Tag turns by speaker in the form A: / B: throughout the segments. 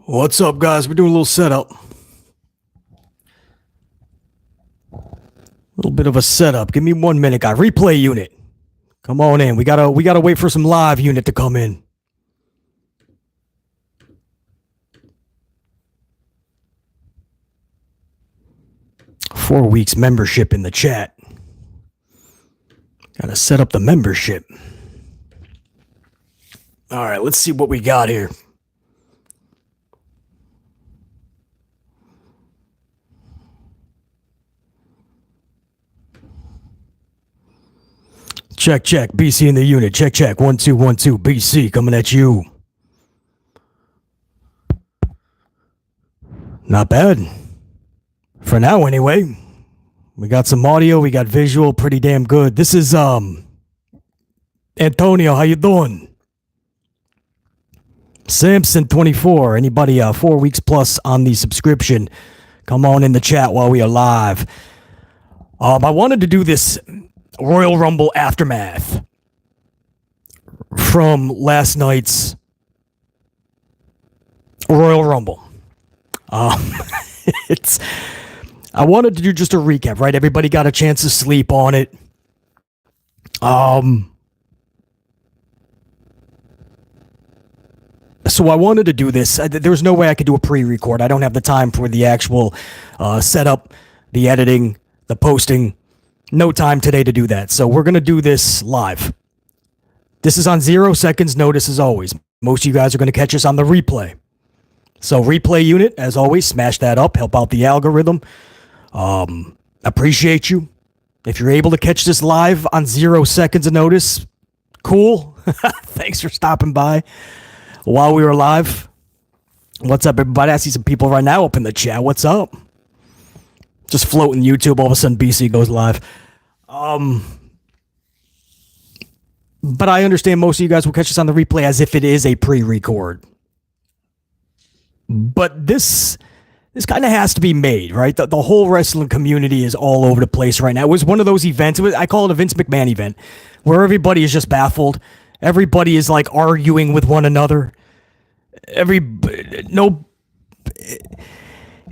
A: What's up, guys? We're doing a little setup. A little bit of a setup. Give me 1 minute, guy. Replay unit. Come on in. We gotta wait for some live unit to come in. Four weeks membership in the chat. Gotta set up the membership. All right, let's see what we got here. Check, check. BC in the unit. Check, check. 1 2 1 2. BC coming at you. Not bad. For now, anyway. We got some audio. We got visual. Pretty damn good. This is Antonio. How you doing? Samson 24. Anybody 4 weeks plus on the subscription? Come on in the chat while we are live. I wanted to do this Royal Rumble aftermath from last night's Royal Rumble. I wanted to do just a recap, right? Everybody got a chance to sleep on it. So I wanted to do this. There was no way I could do a pre-record. I don't have the time for the actual setup, the editing, the posting. No time today to do that. So we're going to do this live. This is on 0 seconds notice as always. Most of you guys are going to catch us on the replay. So replay unit, as always, smash that up. Help out the algorithm. Appreciate you. If you're able to catch this live on 0 seconds of notice, cool. Thanks for stopping by while we were live. What's up, everybody? I see some people right now up in the chat. What's up? Just floating YouTube. All of a sudden, BC goes live. But I understand most of you guys will catch us on the replay as if it is a pre-record. But this kind of has to be made, right? The whole wrestling community is all over the place right now. It was one of those events. I call it a Vince McMahon event, where everybody is just baffled. Everybody is like arguing with one another.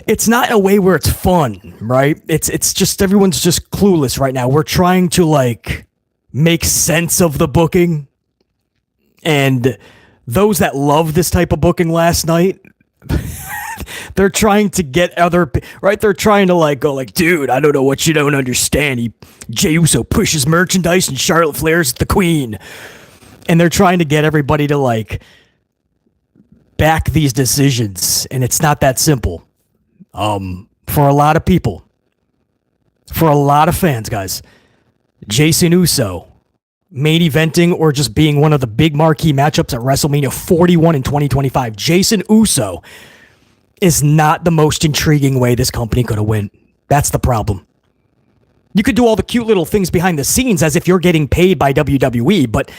A: It's not in a way where it's fun, right? It's just everyone's just clueless right now. We're trying to like make sense of the booking, and those that love this type of booking last night, they're trying to get right. They're trying to like go like, dude, I don't know what you don't understand. Jey Uso pushes merchandise and Charlotte Flair's the queen, and they're trying to get everybody to like back these decisions, and it's not that simple. For a lot of people, for a lot of fans, guys, Jason Uso main eventing or just being one of the big marquee matchups at WrestleMania 41 in 2025. Jason Uso is not the most intriguing way this company could have went. That's the problem. You could do all the cute little things behind the scenes as if you're getting paid by WWE, but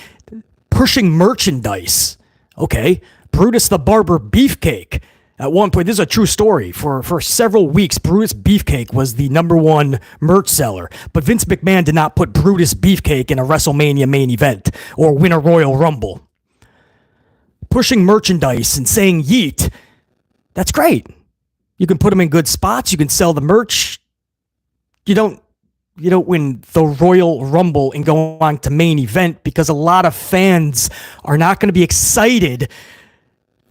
A: pushing merchandise. Okay, Brutus the Barber Beefcake. At one point, this is a true story, for several weeks, Brutus Beefcake was the #1 merch seller. But Vince McMahon did not put Brutus Beefcake in a WrestleMania main event or win a Royal Rumble. Pushing merchandise and saying yeet, that's great. You can put them in good spots. You can sell the merch. You don't win the Royal Rumble and go on to main event because a lot of fans are not going to be excited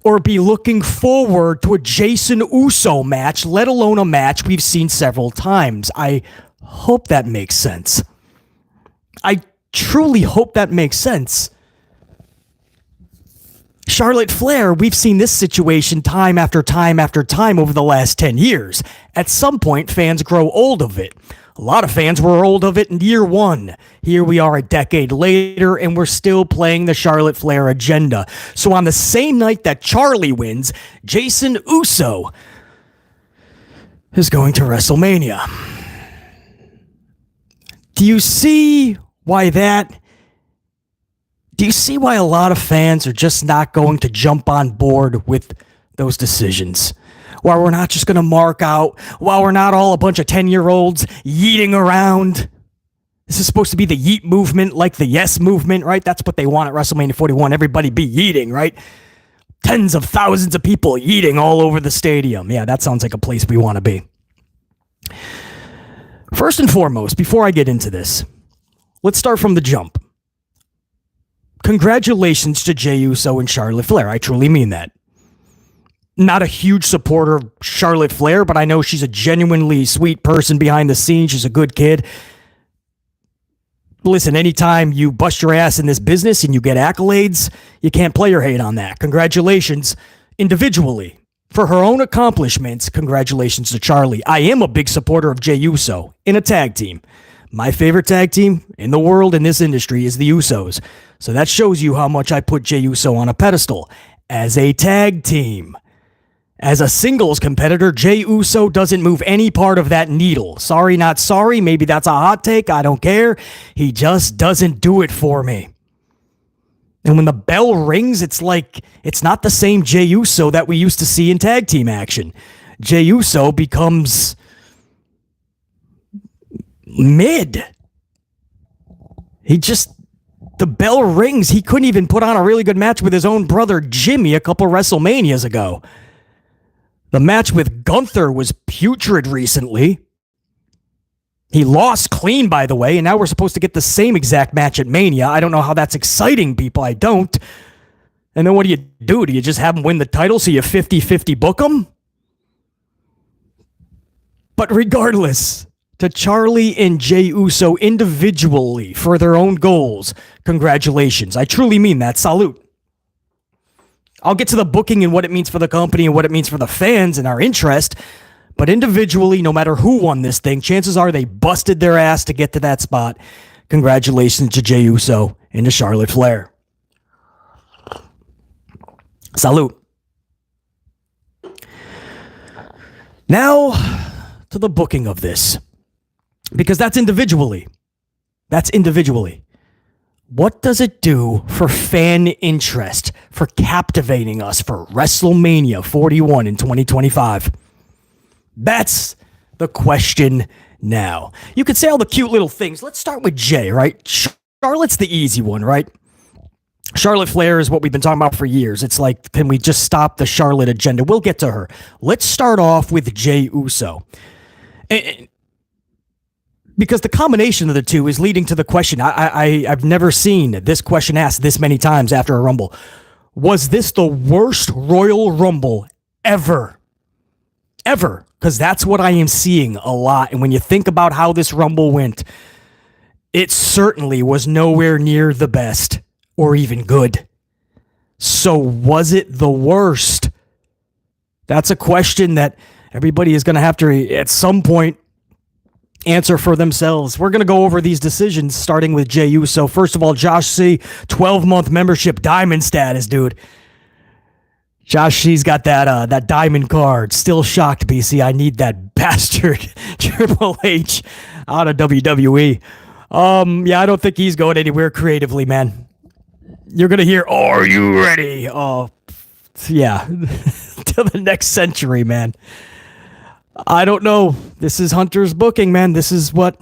A: or be looking forward to a Jason Uso match, let alone a match we've seen several times. I hope that makes sense. I truly hope that makes sense. Charlotte Flair, we've seen this situation time after time after time over the last 10 years. At some point, fans grow old of it. A lot of fans were old of it in year one. Here we are a decade later, and we're still playing the Charlotte Flair agenda. So on the same night that Charlie wins, Jason Uso is going to WrestleMania. Do you see why a lot of fans are just not going to jump on board with those decisions? Why we're not just going to mark out, while we're not all a bunch of 10-year-olds yeeting around. This is supposed to be the yeet movement, like the yes movement, right? That's what they want at WrestleMania 41. Everybody be yeeting, right? Tens of thousands of people eating all over the stadium. Yeah, that sounds like a place we want to be. First and foremost, before I get into this, let's start from the jump. Congratulations to Jey Uso and Charlotte Flair. I truly mean that. Not a huge supporter of Charlotte Flair, but I know she's a genuinely sweet person behind the scenes. She's a good kid. Listen, anytime you bust your ass in this business and you get accolades, you can't play or hate on that. Congratulations individually. For her own accomplishments, congratulations to Charlie. I am a big supporter of Jey Uso in a tag team. My favorite tag team in the world in this industry is the Usos. So that shows you how much I put Jey Uso on a pedestal. As a tag team. As a singles competitor, Jey Uso doesn't move any part of that needle. Sorry, not sorry. Maybe that's a hot take. I don't care. He just doesn't do it for me. And when the bell rings, it's like it's not the same Jey Uso that we used to see in tag team action. Jey Uso becomes mid. The bell rings. He couldn't even put on a really good match with his own brother Jimmy a couple WrestleManias ago. The match with Gunther was putrid recently. He lost clean, by the way, and now we're supposed to get the same exact match at Mania. I don't know how that's exciting, people. I don't. And then what do you do? Do you just have him win the title so you 50-50 book him? But regardless, to Charlie and Jey Uso individually for their own goals, congratulations. I truly mean that. Salute. I'll get to the booking and what it means for the company and what it means for the fans and our interest. But individually, no matter who won this thing, chances are they busted their ass to get to that spot. Congratulations to Jey Uso and to Charlotte Flair. Salute. Now to the booking of this. Because that's individually. What does it do for fan interest, for captivating us for WrestleMania 41 in 2025? That's the question now. You could say all the cute little things. Let's start with Jey, right? Charlotte's the easy one, right? Charlotte Flair is what we've been talking about for years. It's like, can we just stop the Charlotte agenda? We'll get to her. Let's start off with Jey Uso. Because the combination of the two is leading to the question. I've never seen this question asked this many times after a Rumble. Was this the worst Royal Rumble ever? Ever. Because that's what I am seeing a lot. And when you think about how this Rumble went, it certainly was nowhere near the best or even good. So was it the worst? That's a question that everybody is going to have to, at some point, answer for themselves. We're going to go over these decisions, starting with Jey Uso. First of all, Josh C., 12-month membership diamond status, dude. Josh C's got that diamond card. Still shocked, BC. I need that bastard Triple H out of WWE. Yeah, I don't think he's going anywhere creatively, man. You're going to hear, "Are you ready?" Oh, yeah. Till the next century, man. I don't know. This is Hunter's booking, man. This is what...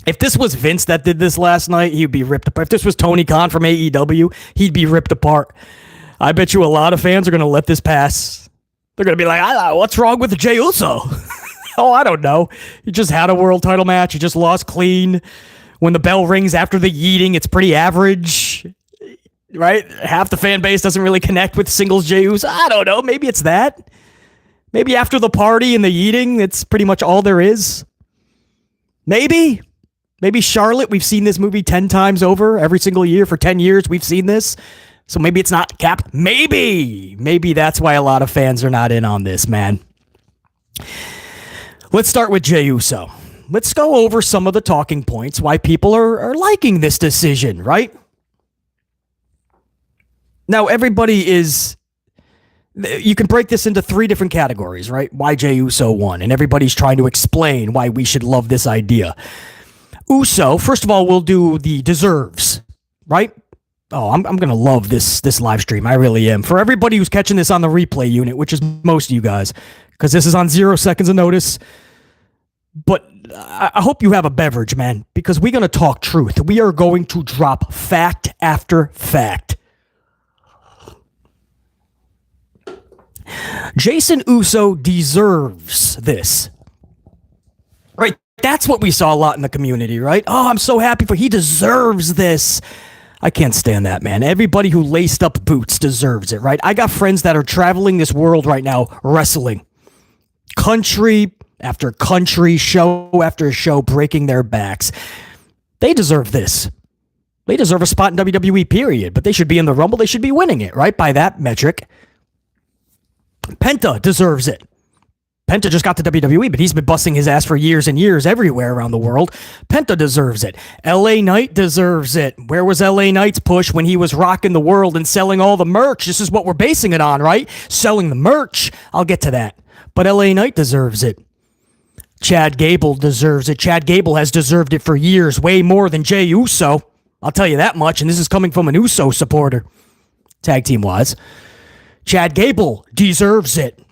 A: If this was Vince that did this last night, he'd be ripped apart. If this was Tony Khan from AEW, he'd be ripped apart. I bet you a lot of fans are going to let this pass. They're going to be like, what's wrong with Jey Uso? Oh, I don't know. He just had a world title match. He just lost clean. When the bell rings after the yeeting, it's pretty average. Right? Half the fan base doesn't really connect with singles Jey Uso. I don't know. Maybe it's that. Maybe after the party and the eating, it's pretty much all there is. Maybe Charlotte, we've seen this movie 10 times over every single year. For 10 years, we've seen this. So maybe it's not Cap. Maybe that's why a lot of fans are not in on this, man. Let's start with Jey Uso. Let's go over some of the talking points, why people are liking this decision, right? Now, everybody is... You can break this into three different categories, right? Why Jey Uso won, and everybody's trying to explain why we should love this idea. Uso, first of all, we'll do the deserves, right? Oh, I'm going to love this live stream. I really am. For everybody who's catching this on the replay unit, which is most of you guys, because this is on 0 seconds of notice. But I hope you have a beverage, man, because we're going to talk truth. We are going to drop fact after fact. Jason Uso deserves this. Right? That's what we saw a lot in the community, right? Oh, I'm so happy he deserves this. I can't stand that, man. Everybody who laced up boots deserves it, right? I got friends that are traveling this world right now wrestling. Country after country, show after show, breaking their backs. They deserve this. They deserve a spot in WWE, period. But they should be in the Rumble. They should be winning it, right? By that metric. Penta deserves it. Penta just got to WWE, but he's been busting his ass for years and years everywhere around the world. Penta deserves it. LA Knight deserves it. Where was LA Knight's push when he was rocking the world and selling all the merch? This is what we're basing it on, right? Selling the merch. I'll get to that. But LA Knight deserves it. Chad Gable deserves it. Chad Gable has deserved it for years, way more than Jey Uso. I'll tell you that much, and this is coming from an Uso supporter, tag team-wise. Chad Gable deserves it.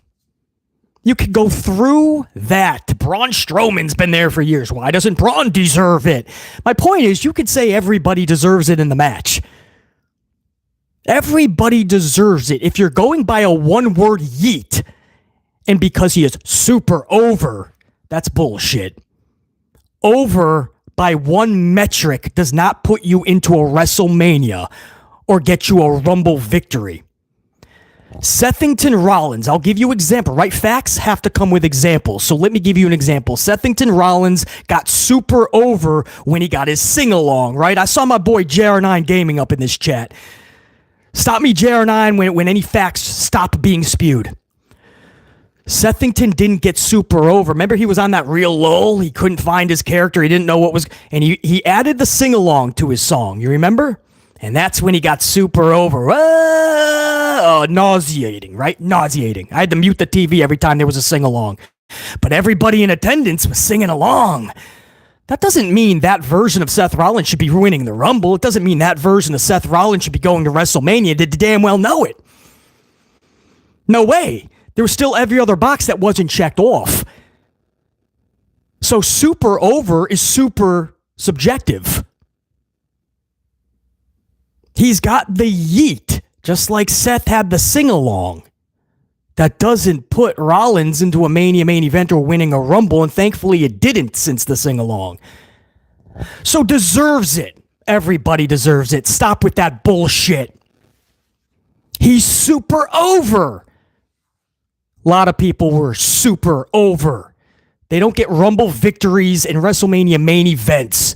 A: You could go through that. Braun Strowman's been there for years. Why doesn't Braun deserve it? My point is, you could say everybody deserves it in the match. Everybody deserves it. If you're going by a one-word yeet, and because he is super over, that's bullshit. Over by one metric does not put you into a WrestleMania or get you a Rumble victory. Sethington Rollins, I'll give you an example, right? Facts have to come with examples. So let me give you an example. Sethington Rollins got super over when he got his sing-along, right? I saw my boy JR9 Gaming up in this chat. Stop me, JR9, when any facts stop being spewed. Sethington didn't get super over. Remember, he was on that real lull. He couldn't find his character. He didn't know what was... And he added the sing-along to his song. You remember? And that's when he got super over. Nauseating, right? Nauseating. I had to mute the TV every time there was a sing-along. But everybody in attendance was singing along. That doesn't mean that version of Seth Rollins should be winning the Rumble. It doesn't mean that version of Seth Rollins should be going to WrestleMania. Did damn well know it. No way. There was still every other box that wasn't checked off. So super over is super subjective. He's got the yeet, just like Seth had the sing-along. That doesn't put Rollins into a Mania main event or winning a Rumble, and thankfully it didn't since the sing-along. So deserves it. Everybody deserves it. Stop with that bullshit. He's super over. A lot of people were super over. They don't get Rumble victories in WrestleMania main events.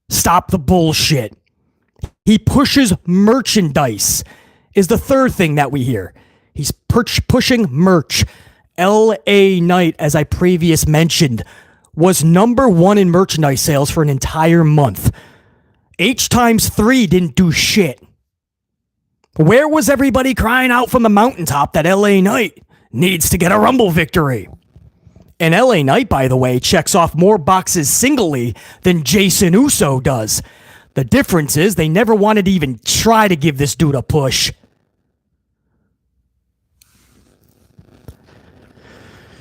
A: Stop the bullshit. He pushes merchandise, is the third thing that we hear. He's pushing merch. LA Knight, as I previously mentioned, was number one in merchandise sales for an entire month. H times 3 didn't do shit. Where was everybody crying out from the mountaintop that LA Knight needs to get a Rumble victory? And LA Knight, by the way, checks off more boxes singly than Jason Uso does. The difference is they never wanted to even try to give this dude a push.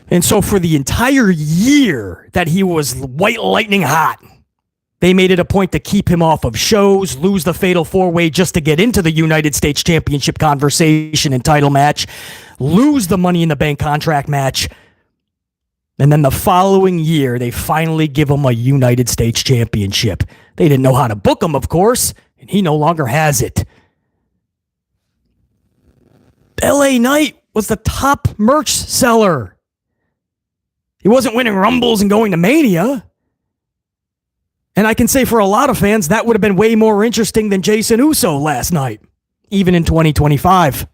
A: And so for the entire year that he was white lightning hot, they made it a point to keep him off of shows, lose the Fatal 4-Way just to get into the United States Championship conversation and title match, lose the Money in the Bank contract match, and then the following year, they finally give him a United States Championship. They didn't know how to book him, of course, and he no longer has it. LA Knight was the top merch seller. He wasn't winning Rumbles and going to Mania. And I can say for a lot of fans, that would have been way more interesting than Jason Uso last night, even in 2025.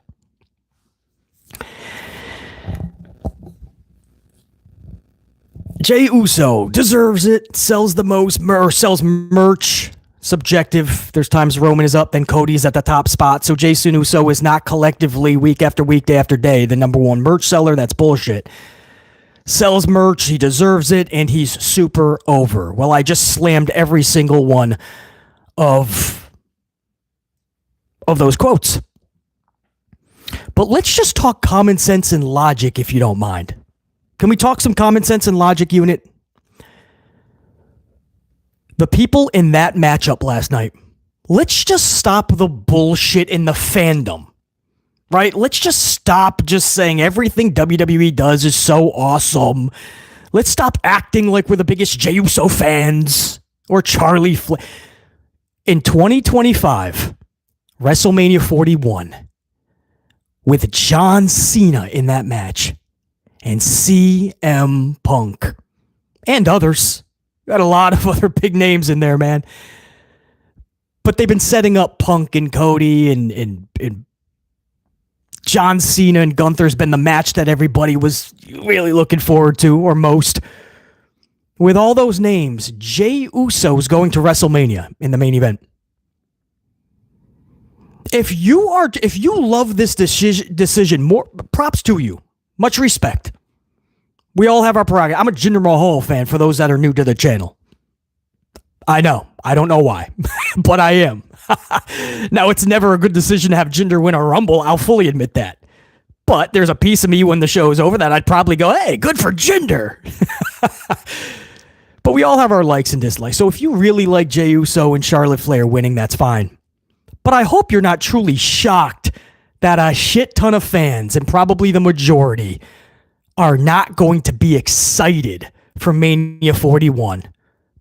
A: Jey Uso deserves it, sells the most, sells merch, subjective. There's times Roman is up, then Cody's at the top spot. So Jason Uso is not collectively, week after week, day after day, the number one merch seller. That's bullshit. Sells merch, he deserves it, and he's super over. Well, I just slammed every single one of those quotes. But let's just talk common sense and logic, if you don't mind. Can we talk some common sense and logic, unit? The people in that matchup last night, let's just stop the bullshit in the fandom. right? Let's just stop just saying everything WWE does is so awesome. Let's stop acting like we're the biggest Jey Uso fans or Charlie Flair. In 2025, WrestleMania 41, with John Cena in that match and CM Punk and others. Got a lot of other big names in there, man. But they've been setting up Punk and Cody and John Cena and Gunther's been the match that everybody was really looking forward to, or most. With all those names, Jey Uso is going to WrestleMania in the main event. If you love this decision, more props to you. Much respect. We all have our prerogative. I'm a Jinder Mahal fan for those that are new to the channel. I know. I don't know why, but I am. Now, it's never a good decision to have Jinder win a Rumble. I'll fully admit that. But there's a piece of me when the show is over that I'd probably go, hey, good for Jinder. But we all have our likes and dislikes. So if you really like Jey Uso and Charlotte Flair winning, that's fine. But I hope you're not truly shocked that a shit ton of fans, and probably the majority, are not going to be excited for Mania 41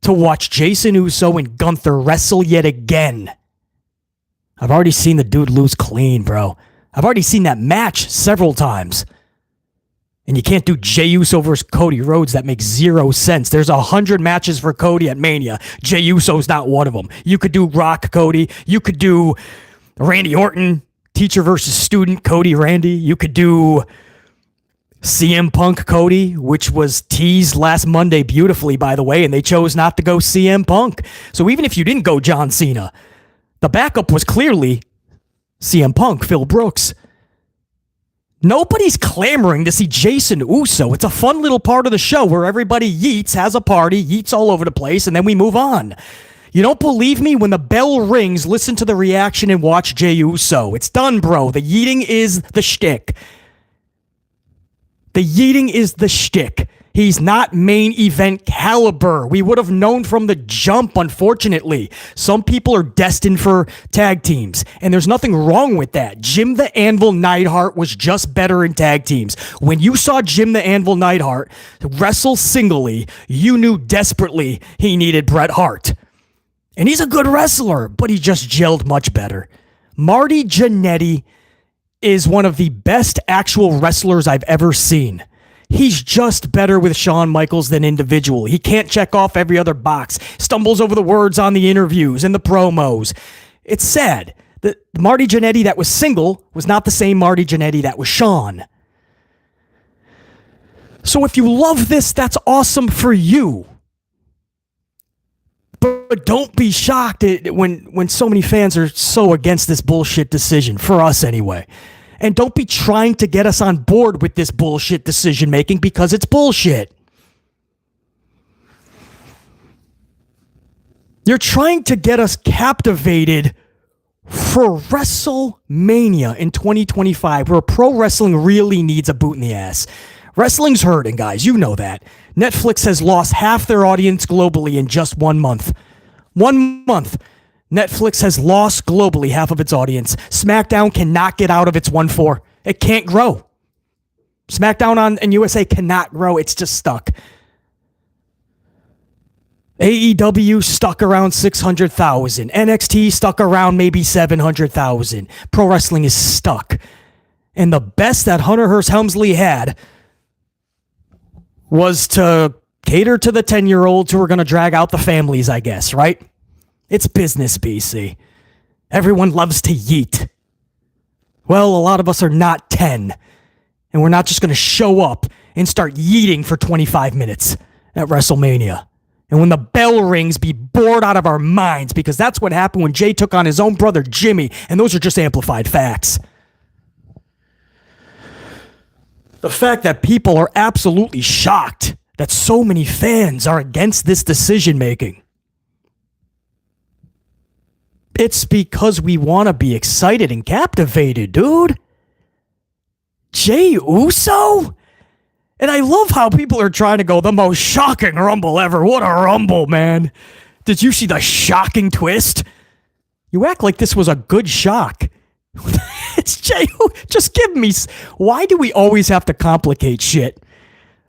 A: to watch Jason Uso and Gunther wrestle yet again. I've already seen the dude lose clean, bro. I've already seen that match several times. And you can't do Jey Uso versus Cody Rhodes. That makes zero sense. There's 100 matches for Cody at Mania. Jey Uso's not one of them. You could do Rock Cody. You could do Randy Orton, teacher versus student, Cody Randy. You could do CM Punk Cody, which was teased last Monday beautifully, by the way, and they chose not to go CM Punk. So even if you didn't go John Cena, the backup was clearly CM Punk, Phil Brooks. Nobody's clamoring to see Jason Uso. It's a fun little part of the show where everybody yeets, has a party, yeets all over the place, and then we move on. You don't believe me? When the bell rings, listen to the reaction and watch Jey Uso. It's done, bro. The yeeting is the shtick. The yeeting is the shtick. He's not main event caliber. We would have known from the jump, unfortunately. Some people are destined for tag teams, and there's nothing wrong with that. Jim the Anvil Neidhart was just better in tag teams. When you saw Jim the Anvil Neidhart wrestle singly, you knew desperately he needed Bret Hart. And he's a good wrestler, but he just gelled much better. Marty Jannetty is one of the best actual wrestlers I've ever seen. He's just better with Shawn Michaels than individual. He can't check off every other box. Stumbles over the words on the interviews and the promos. It's sad. The Marty Jannetty that was single was not the same Marty Jannetty that was Shawn. So if you love this, that's awesome for you. But don't be shocked when so many fans are so against this bullshit decision, for us anyway. And don't be trying to get us on board with this bullshit decision making, because it's bullshit. You're trying to get us captivated for WrestleMania in 2025, where pro wrestling really needs a boot in the ass. Wrestling's hurting, guys. You know that. Netflix has lost half their audience globally in just 1 month. 1 month. Netflix has lost globally half of its audience. SmackDown cannot get out of its 1-4. It can't grow. SmackDown in USA cannot grow. It's just stuck. AEW stuck around 600,000. NXT stuck around maybe 700,000. Pro wrestling is stuck. And the best that Hunter Hearst Helmsley had was to cater to the 10-year-olds who are going to drag out the families, I guess, right? It's business, BC. Everyone loves to yeet. Well, a lot of us are not 10. And we're not just going to show up and start yeeting for 25 minutes at WrestleMania. And when the bell rings, be bored out of our minds, because that's what happened when Jay took on his own brother, Jimmy. And those are just amplified facts. The fact that people are absolutely shocked that so many fans are against this decision making. It's because we want to be excited and captivated, dude. Jey Uso? And I love how people are trying to go, the most shocking Rumble ever. What a Rumble, man. Did you see the shocking twist? You act like this was a good shock. It's Jey. Just give me. Why do we always have to complicate shit?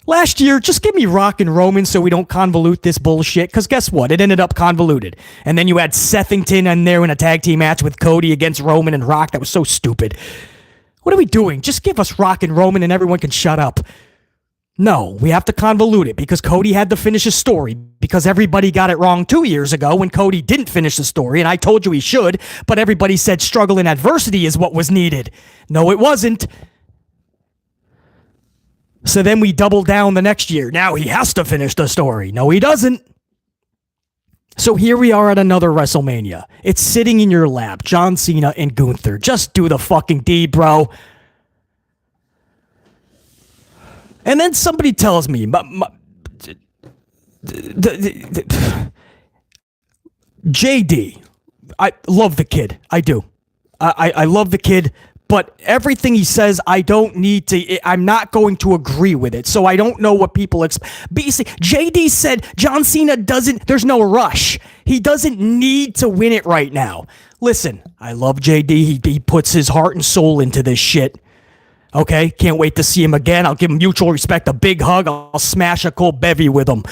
A: Last year, just give me Rock and Roman so we don't convolute this bullshit. Because guess what? It ended up convoluted. And then you had Sethington in there in a tag team match with Cody against Roman and Rock. That was so stupid. What are we doing? Just give us Rock and Roman and everyone can shut up. No, we have to convolute it because Cody had to finish his story because everybody got it wrong 2 years ago when Cody didn't finish the story, and I told you he should, but everybody said struggle and adversity is what was needed. No, it wasn't. So then we doubled down the next year. Now he has to finish the story. No, he doesn't. So here we are at another WrestleMania. It's sitting in your lap, John Cena and Gunther. Just do the fucking deed, bro. And then somebody tells me, JD, I love the kid. I do. I love the kid, but everything he says, I don't need to, I'm not going to agree with it. So I don't know what people expect. JD said John Cena there's no rush. He doesn't need to win it right now. Listen, I love JD. He puts his heart and soul into this shit. Okay, can't wait to see him again. I'll give him mutual respect, a big hug. I'll smash a cold bevy with him.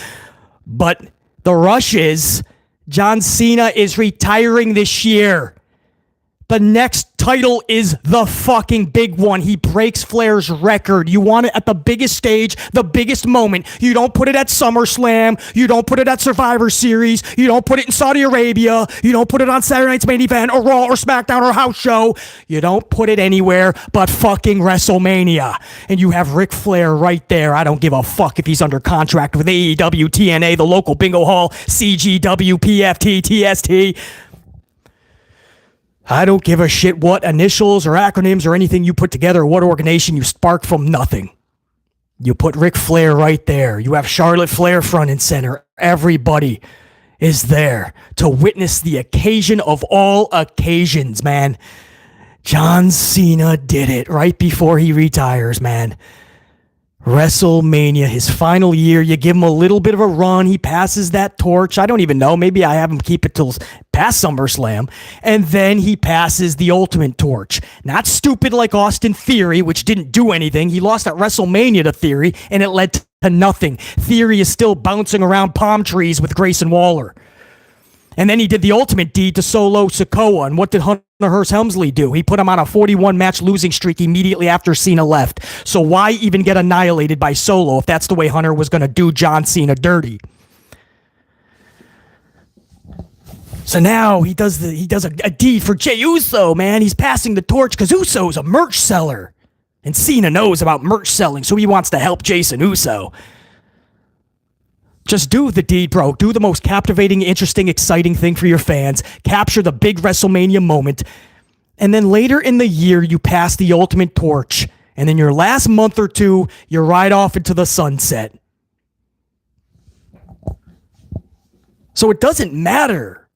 A: But the rush is John Cena is retiring this year. The next title is the fucking big one. He breaks Flair's record. You want it at the biggest stage, the biggest moment. You don't put it at SummerSlam. You don't put it at Survivor Series. You don't put it in Saudi Arabia. You don't put it on Saturday Night's Main Event or Raw or SmackDown or House Show. You don't put it anywhere but fucking WrestleMania. And you have Ric Flair right there. I don't give a fuck if he's under contract with AEW, TNA, the local bingo hall, CGW, PFT, TST. I don't give a shit what initials or acronyms or anything you put together or what organization you spark from nothing. You put Ric Flair right there. You have Charlotte Flair front and center. Everybody is there to witness the occasion of all occasions, man. John Cena did it right before he retires, man. WrestleMania, his final year, you give him a little bit of a run. He passes that torch. I don't even know. Maybe I have him keep it till past SummerSlam. And then he passes the ultimate torch. Not stupid like Austin Theory, which didn't do anything. He lost at WrestleMania to Theory, and it led to nothing. Theory is still bouncing around palm trees with Grayson Waller. And then he did the ultimate deed to Solo Sikoa. And what did Hunter Hearst Helmsley do? He put him on a 41-match losing streak immediately after Cena left. So why even get annihilated by Solo if that's the way Hunter was going to do John Cena dirty? So now he does a deed for Jey Uso, man. He's passing the torch because Uso's a merch seller. And Cena knows about merch selling, so he wants to help Jason Uso. Just do the deed, bro. Do the most captivating, interesting, exciting thing for your fans. Capture the big WrestleMania moment. And then later in the year, you pass the ultimate torch. And then your last month or two, you ride off into the sunset. So it doesn't matter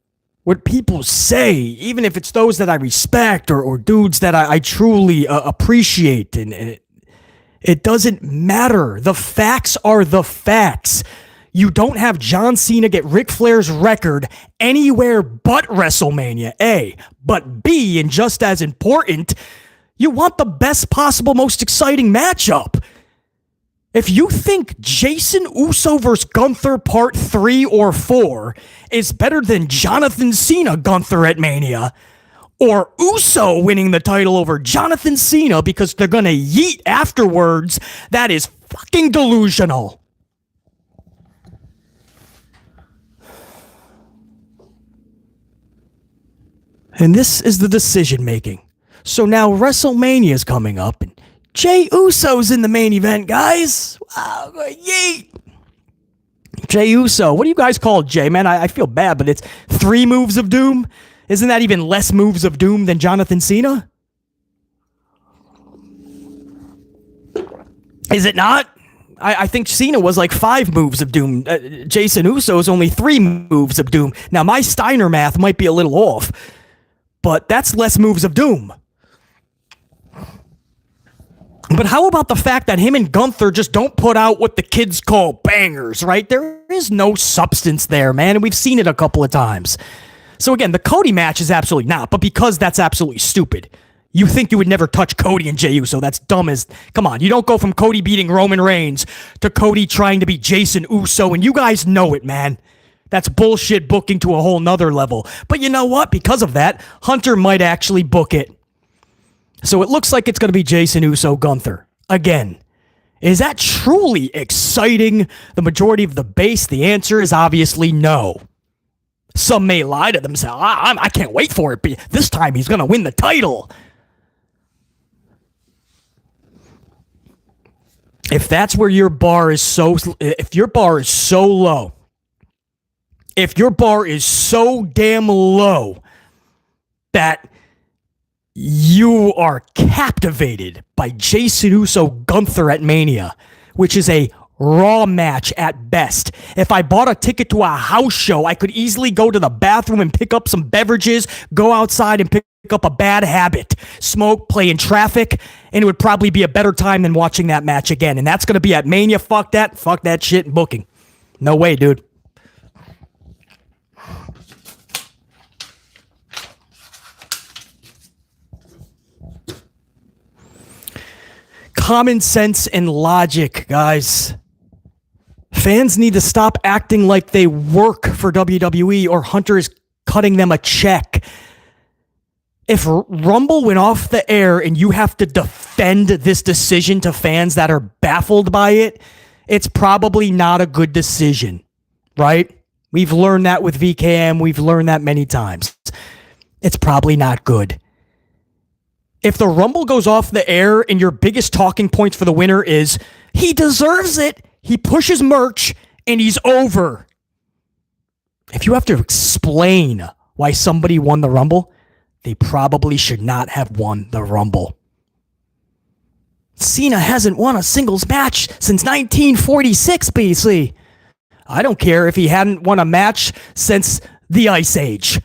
A: what people say, even if it's those that I respect or dudes that I truly appreciate. And it doesn't matter. The facts are the facts. You don't have John Cena get Ric Flair's record anywhere but WrestleMania, A. But B, and just as important, you want the best possible, most exciting matchup. If you think Jason Uso vs. Gunther Part 3 or 4 is better than Jonathan Cena Gunther at Mania, or Uso winning the title over Jonathan Cena because they're going to yeet afterwards, that is fucking delusional. And this is the decision making. So now WrestleMania is coming up, and Jey Uso's in the main event, guys. Wow, yeet. Jey Uso. What do you guys call Jey, man? I feel bad, but it's 3 moves of doom. Isn't that even less moves of doom than Jonathan Cena? Is it not? I think Cena was like 5 moves of doom. Jason Uso's only 3 moves of doom. Now, my Steiner math might be a little off, but that's less moves of doom. But how about the fact that him and Gunther just don't put out what the kids call bangers, right? There is no substance there, man, and we've seen it a couple of times. So again, the Cody match is absolutely not, but because that's absolutely stupid. You think you would never touch Cody and Jey Uso. That's dumb as... Come on, you don't go from Cody beating Roman Reigns to Cody trying to beat Jason Uso, and you guys know it, man. That's bullshit booking to a whole nother level. But you know what? Because of that, Hunter might actually book it. So it looks like it's going to be Jason Uso, Gunther. Again, is that truly exciting? The majority of the base, the answer is obviously no. Some may lie to themselves. I can't wait for it. This time he's going to win the title. If that's where your bar is if your bar is so low, if your bar is so damn low that you are captivated by Jason Uso Gunther at Mania, which is a Raw match at best. If I bought a ticket to a house show, I could easily go to the bathroom and pick up some beverages, go outside and pick up a bad habit, smoke, play in traffic, and it would probably be a better time than watching that match again. And that's going to be at Mania. Fuck that shit and booking. No way, dude. Common sense and logic, guys. Fans need to stop acting like they work for WWE or Hunter is cutting them a check. If Rumble went off the air and you have to defend this decision to fans that are baffled by it, it's probably not a good decision, right? We've learned that with VKM. We've learned that many times. It's probably not good. If the Rumble goes off the air and your biggest talking points for the winner is, he deserves it, he pushes merch, and he's over. If you have to explain why somebody won the Rumble, they probably should not have won the Rumble. Cena hasn't won a singles match since 1946 BC. I don't care if he hadn't won a match since the Ice Age.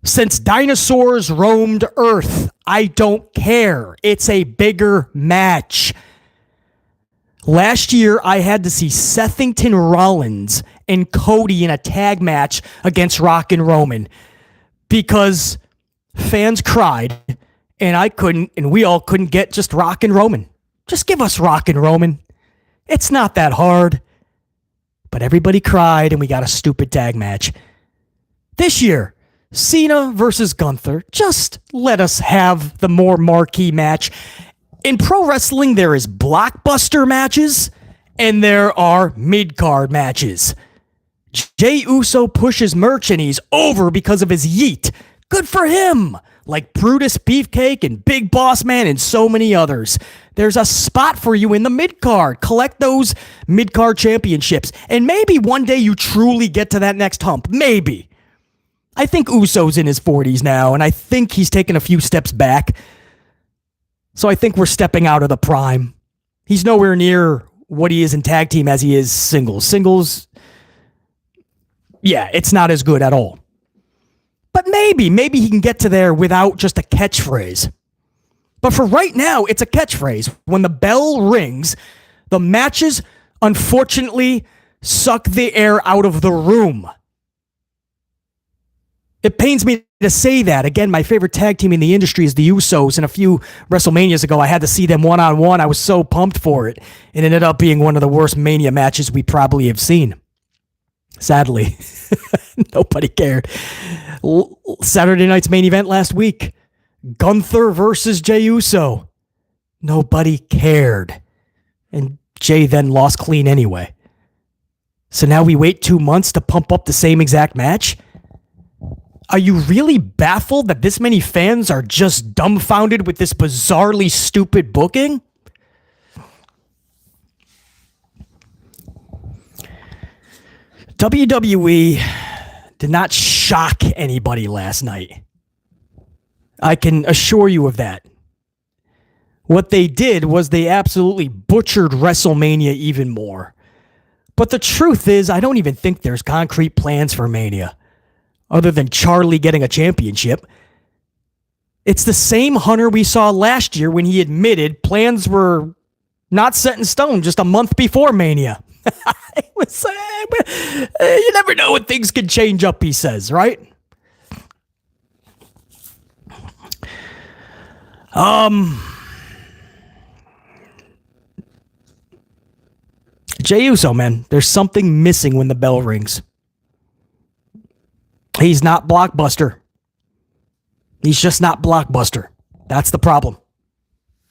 A: Since dinosaurs roamed Earth, I don't care. It's a bigger match. Last year, I had to see Sethington Rollins and Cody in a tag match against Rock and Roman because fans cried and I couldn't, and we all couldn't get just Rock and Roman. Just give us Rock and Roman. It's not that hard. But everybody cried and we got a stupid tag match. This year, Cena versus Gunther. Just let us have the more marquee match. In pro wrestling, there is blockbuster matches and there are mid-card matches. Jey Uso pushes merch and he's over because of his yeet. Good for him. Like Brutus Beefcake and Big Boss Man and so many others. There's a spot for you in the mid-card. Collect those mid-card championships. And maybe one day you truly get to that next hump. Maybe. I think Uso's in his 40s now, and I think he's taken a few steps back. So I think we're stepping out of the prime. He's nowhere near what he is in tag team as he is singles. Singles, yeah, it's not as good at all. But maybe he can get to there without just a catchphrase. But for right now, it's a catchphrase. When the bell rings, the matches, unfortunately, suck the air out of the room. It pains me to say that. Again, my favorite tag team in the industry is the Usos, and a few WrestleManias ago, I had to see them one-on-one. I was so pumped for it. It ended up being one of the worst Mania matches we probably have seen. Sadly. Nobody cared. Saturday night's main event last week. Gunther versus Jey Uso. Nobody cared. And Jey then lost clean anyway. So now we wait 2 months to pump up the same exact match? Are you really baffled that this many fans are just dumbfounded with this bizarrely stupid booking? WWE did not shock anybody last night. I can assure you of that. What they did was they absolutely butchered WrestleMania even more. But the truth is, I don't even think there's concrete plans for Mania, other than Charlie getting a championship. It's the same Hunter we saw last year when he admitted plans were not set in stone just a month before Mania. You never know when things can change up, he says, right? Jey Uso, man, there's something missing when the bell rings. He's not blockbuster. He's just not blockbuster. That's the problem.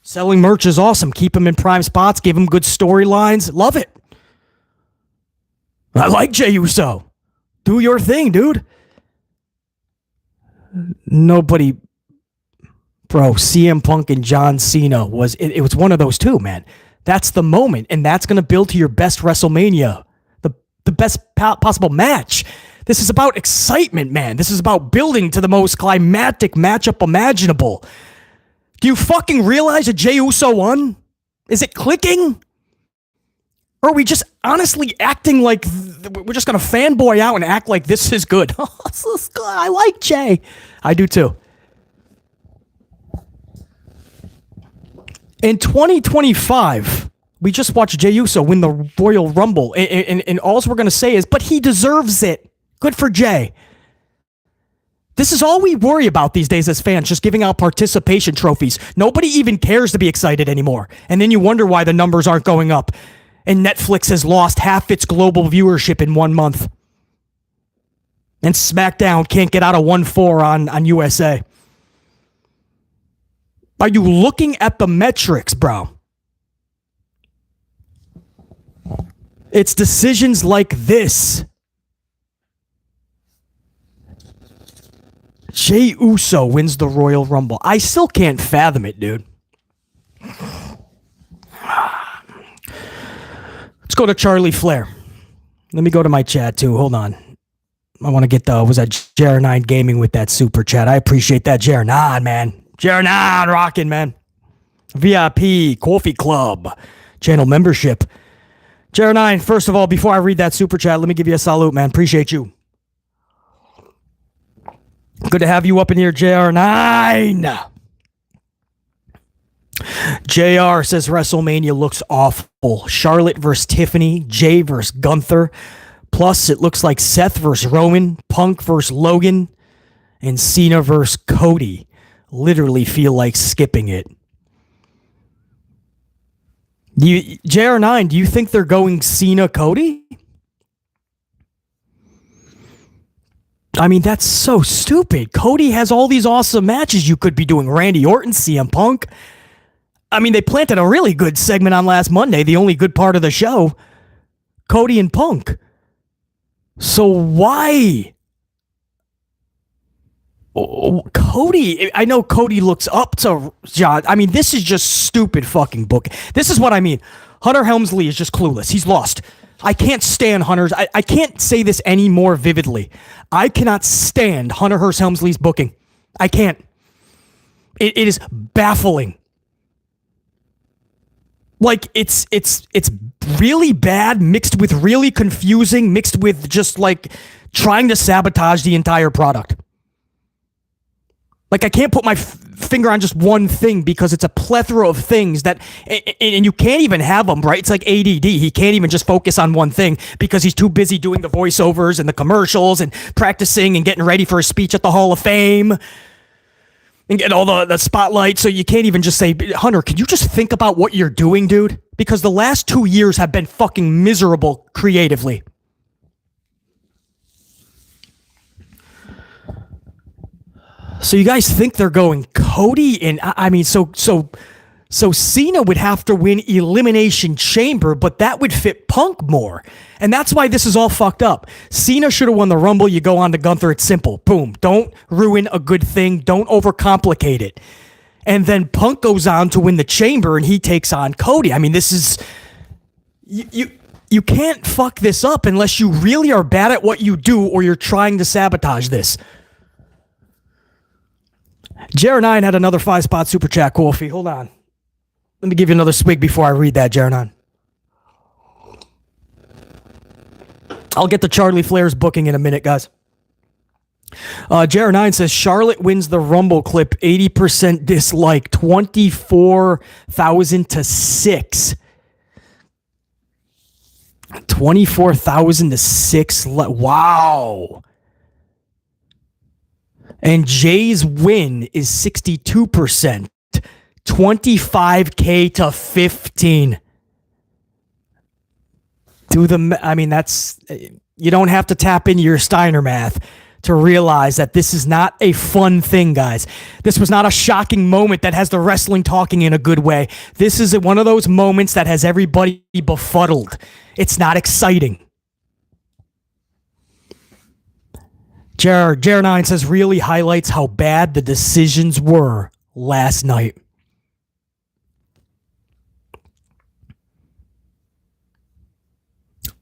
A: Selling merch is awesome. Keep him in prime spots. Give him good storylines. Love it. I like Jey Uso. Do your thing, dude. Nobody... Bro, CM Punk and John Cena it was one of those two, man. That's the moment, and that's going to build to your best WrestleMania. The best possible match. This is about excitement, man. This is about building to the most climactic matchup imaginable. Do you fucking realize that Jey Uso won? Is it clicking? Or are we just honestly acting like we're just going to fanboy out and act like this is good? This is good. I like Jey. I do too. In 2025, we just watched Jey Uso win the Royal Rumble, and all we're going to say is, but he deserves it. Good for Jey. This is all we worry about these days as fans, just giving out participation trophies. Nobody even cares to be excited anymore. And then you wonder why the numbers aren't going up. And Netflix has lost half its global viewership in 1 month. And SmackDown can't get out of 1-4 on USA. Are you looking at the metrics, bro? It's decisions like this. Jey Uso wins the Royal Rumble. I still can't fathom it, dude. Let's go to Charlie Flair. Let me go to my chat, too. Hold on. I want to get was that JR9 Gaming with that super chat. I appreciate that, JR9, man. JR9 rocking, man. VIP, Coffee Club, channel membership. JR9, first of all, before I read that super chat, let me give you a salute, man. Appreciate you. Good to have you up in here, JR9. JR says WrestleMania looks awful. Charlotte versus Tiffany, Jey versus Gunther. Plus, it looks like Seth versus Roman, Punk versus Logan, and Cena versus Cody. Literally feel like skipping it. JR9, do you think they're going Cena Cody? I mean, that's so stupid. Cody has all these awesome matches you could be doing. Randy Orton, CM Punk. I mean, they planted a really good segment on last Monday, the only good part of the show. Cody and Punk. So why? Cody, I know Cody looks up to John. I mean, this is just stupid fucking book. This is what I mean. Hunter Helmsley is just clueless. He's lost. I can't stand Hunter's. I can't say this any more vividly. I cannot stand Hunter Hearst Helmsley's booking. I can't. It is baffling. Like, it's really bad, mixed with really confusing, mixed with just, like, trying to sabotage the entire product. Like, I can't put my finger on just one thing because it's a plethora of things that, and you can't even have them, right? It's like ADD. He can't even just focus on one thing because he's too busy doing the voiceovers and the commercials and practicing and getting ready for his speech at the Hall of Fame and getting all the spotlight. So you can't even just say, Hunter, can you just think about what you're doing, dude? Because the last 2 years have been fucking miserable creatively. So you guys think they're going Cody and I mean, so Cena would have to win Elimination Chamber, but that would fit Punk more. And that's why this is all fucked up. Cena should have won the Rumble. You go on to Gunther. It's simple. Boom. Don't ruin a good thing. Don't overcomplicate it. And then Punk goes on to win the Chamber and he takes on Cody. I mean, this is... You can't fuck this up unless you really are bad at what you do or you're trying to sabotage this. JR9 had another 5-spot super chat, Coffee. Hold on. Let me give you another swig before I read that, JR9. I'll get to Charlie Flair's booking in a minute, guys. JR9 says, Charlotte wins the Rumble clip, 80% dislike, 24,000 to 6. 24,000 to 6. Wow. And Jay's win is 62%. $25K to 15. That's, you don't have to tap into your Steiner math to realize that this is not a fun thing, guys. This was not a shocking moment that has the wrestling talking in a good way. This is one of those moments that has everybody befuddled. It's not exciting. Jer9 says, really highlights how bad the decisions were last night.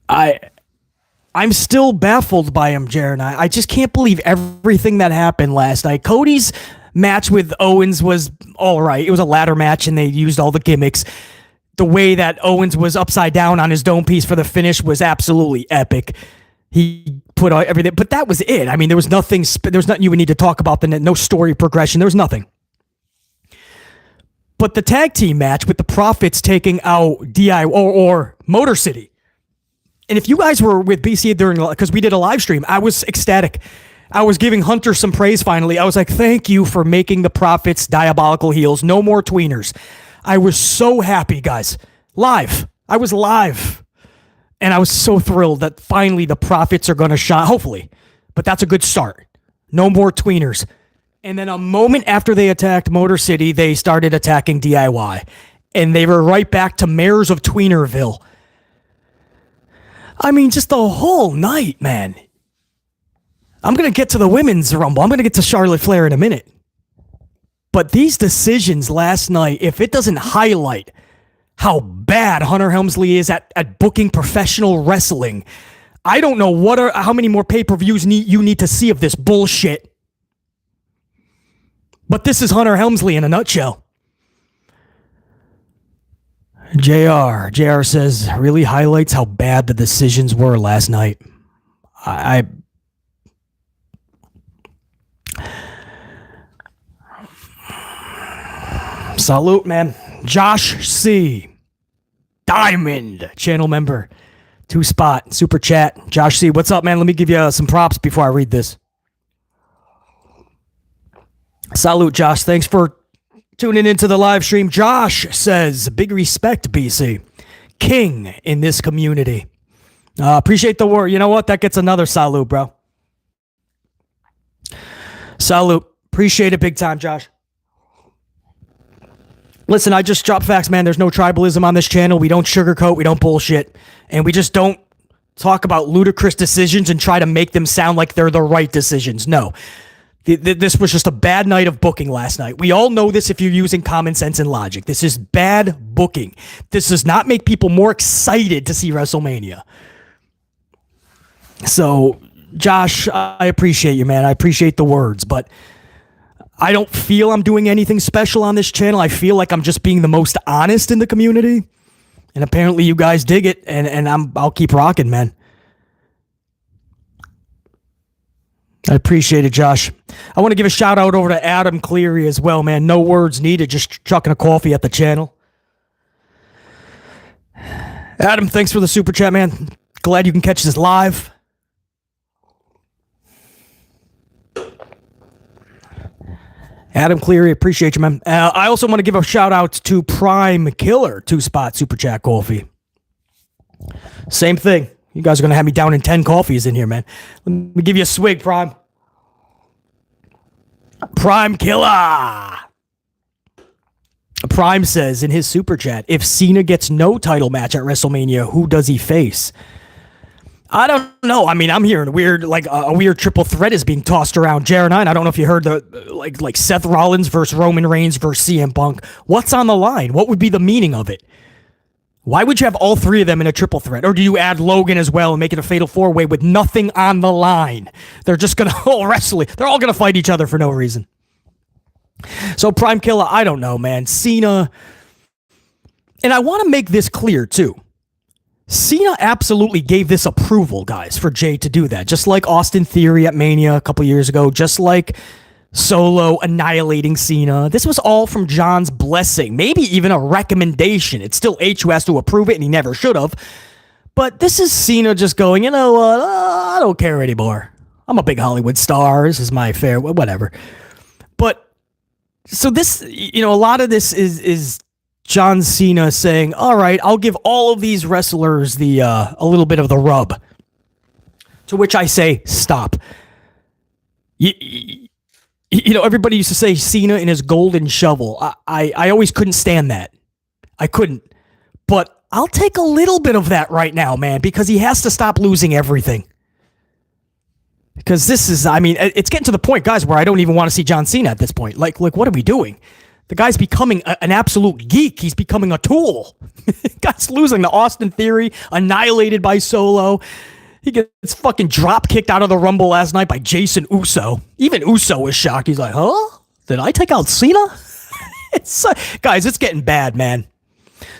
A: I'm still baffled by him, Jer9. I just can't believe everything that happened last night. Cody's match with Owens was all right. It was a ladder match, and they used all the gimmicks. The way that Owens was upside down on his dome piece for the finish was absolutely epic. He put out everything, but that was it. I mean, there was nothing you would need to talk about. No story progression. There was nothing. But the tag team match with the Profits taking out DI or Motor City. And if you guys were with BC because we did a live stream, I was ecstatic. I was giving Hunter some praise finally. I was like, thank you for making the Profits diabolical heels. No more tweeners. I was so happy, guys. Live. I was live. And I was so thrilled that finally the Profits are going to shine. Hopefully. But that's a good start. No more tweeners. And then a moment after they attacked Motor City, they started attacking DIY. And they were right back to Mayors of Tweenerville. I mean, just the whole night, man. I'm going to get to the women's rumble. I'm going to get to Charlotte Flair in a minute. But these decisions last night, if it doesn't highlight how bad Hunter Helmsley is at booking professional wrestling, I don't know how many more pay-per-views you need to see of this bullshit. But this is Hunter Helmsley in a nutshell. JR says, really highlights how bad the decisions were last night. Salute, man. Josh C. Diamond, channel member. 2-spot, super chat. Josh C, what's up, man? Let me give you some props before I read this. Salute, Josh. Thanks for tuning into the live stream. Josh says, big respect, BC. King in this community. Appreciate the word. You know what? That gets another salute, bro. Salute. Appreciate it big time, Josh. Listen, I just drop facts, man. There's no tribalism on this channel. We don't sugarcoat. We don't bullshit. And we just don't talk about ludicrous decisions and try to make them sound like they're the right decisions. No. This was just a bad night of booking last night. We all know this if you're using common sense and logic. This is bad booking. This does not make people more excited to see WrestleMania. So, Josh, I appreciate you, man. I appreciate the words, but I don't feel I'm doing anything special on this channel. I feel like I'm just being the most honest in the community. And apparently you guys dig it, and I'll keep rocking, man. I appreciate it, Josh. I want to give a shout out over to Adam Cleary as well, man. No words needed, just chucking a coffee at the channel. Adam, thanks for the super chat, man. Glad you can catch this live. Adam Cleary, appreciate you, man. I also want to give a shout out to Prime Killer, 2-spot super chat coffee. Same thing. You guys are going to have me down in 10 coffees in here, man. Let me give you a swig, Prime. Prime Killer. Prime says in his super chat, if Cena gets no title match at WrestleMania, who does he face? I don't know. I mean, I'm hearing a weird triple threat is being tossed around. Jared 9, I don't know if you heard like Seth Rollins versus Roman Reigns versus CM Punk. What's on the line? What would be the meaning of it? Why would you have all three of them in a triple threat? Or do you add Logan as well and make it a fatal four-way with nothing on the line? They're just going to all wrestle. They're all going to fight each other for no reason. So Prime Killer, I don't know, man. Cena. And I want to make this clear, too. Cena absolutely gave this approval, guys, for Jey to do that. Just like Austin Theory at Mania a couple years ago. Just like Solo annihilating Cena. This was all from John's blessing. Maybe even a recommendation. It's still H who has to approve it, and he never should have. But this is Cena just going, you know what? I don't care anymore. I'm a big Hollywood star. This is my affair. Whatever. But So this, a lot of this is John Cena saying, all right, I'll give all of these wrestlers a little bit of the rub. To which I say, stop. Everybody used to say Cena in his golden shovel. I always couldn't stand that. I couldn't. But I'll take a little bit of that right now, man, because he has to stop losing everything. Because this is, it's getting to the point, guys, where I don't even want to see John Cena at this point. Like, what are we doing? The guy's becoming an absolute geek. He's becoming a tool. Guy's losing to Austin Theory, annihilated by Solo. He gets fucking drop kicked out of the Rumble last night by Jason Uso. Even Uso was shocked. He's like, huh? Did I take out Cena? Guys, it's getting bad, man.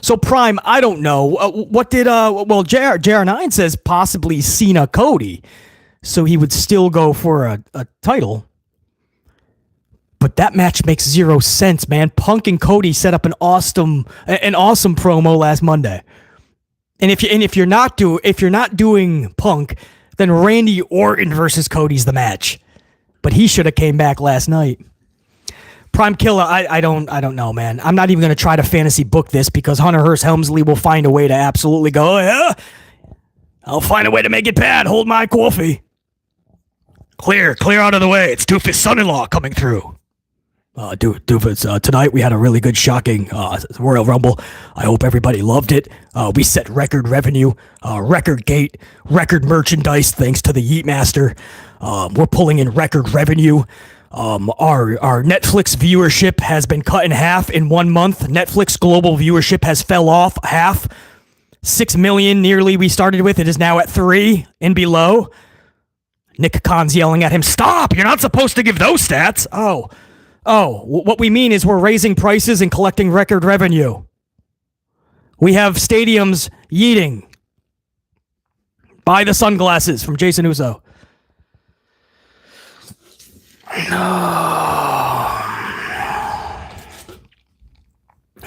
A: So Prime, I don't know. What did, JR9 says possibly Cena Cody. So he would still go for a title. But that match makes zero sense, man. Punk and Cody set up an awesome promo last Monday. And if you're not doing Punk, then Randy Orton versus Cody's the match. But he should have came back last night. Prime Killer, I don't know, man. I'm not even going to try to fantasy book this because Hunter Hearst Helmsley will find a way to absolutely go, oh, yeah, I'll find a way to make it bad. Hold my coffee. Clear out of the way. It's Doofus' son-in-law coming through. Doofus, tonight we had a really good, shocking Royal Rumble. I hope everybody loved it. We set record revenue, record gate, record merchandise thanks to the Yeet Master. We're pulling in record revenue. Our Netflix viewership has been cut in half in 1 month. Netflix global viewership has fell off half. 6 million nearly we started with. It is now at 3 and below. Nick Khan's yelling at him, stop! You're not supposed to give those stats! Oh, what we mean is we're raising prices and collecting record revenue. We have stadiums yeeting. Buy the sunglasses from Jason Uso.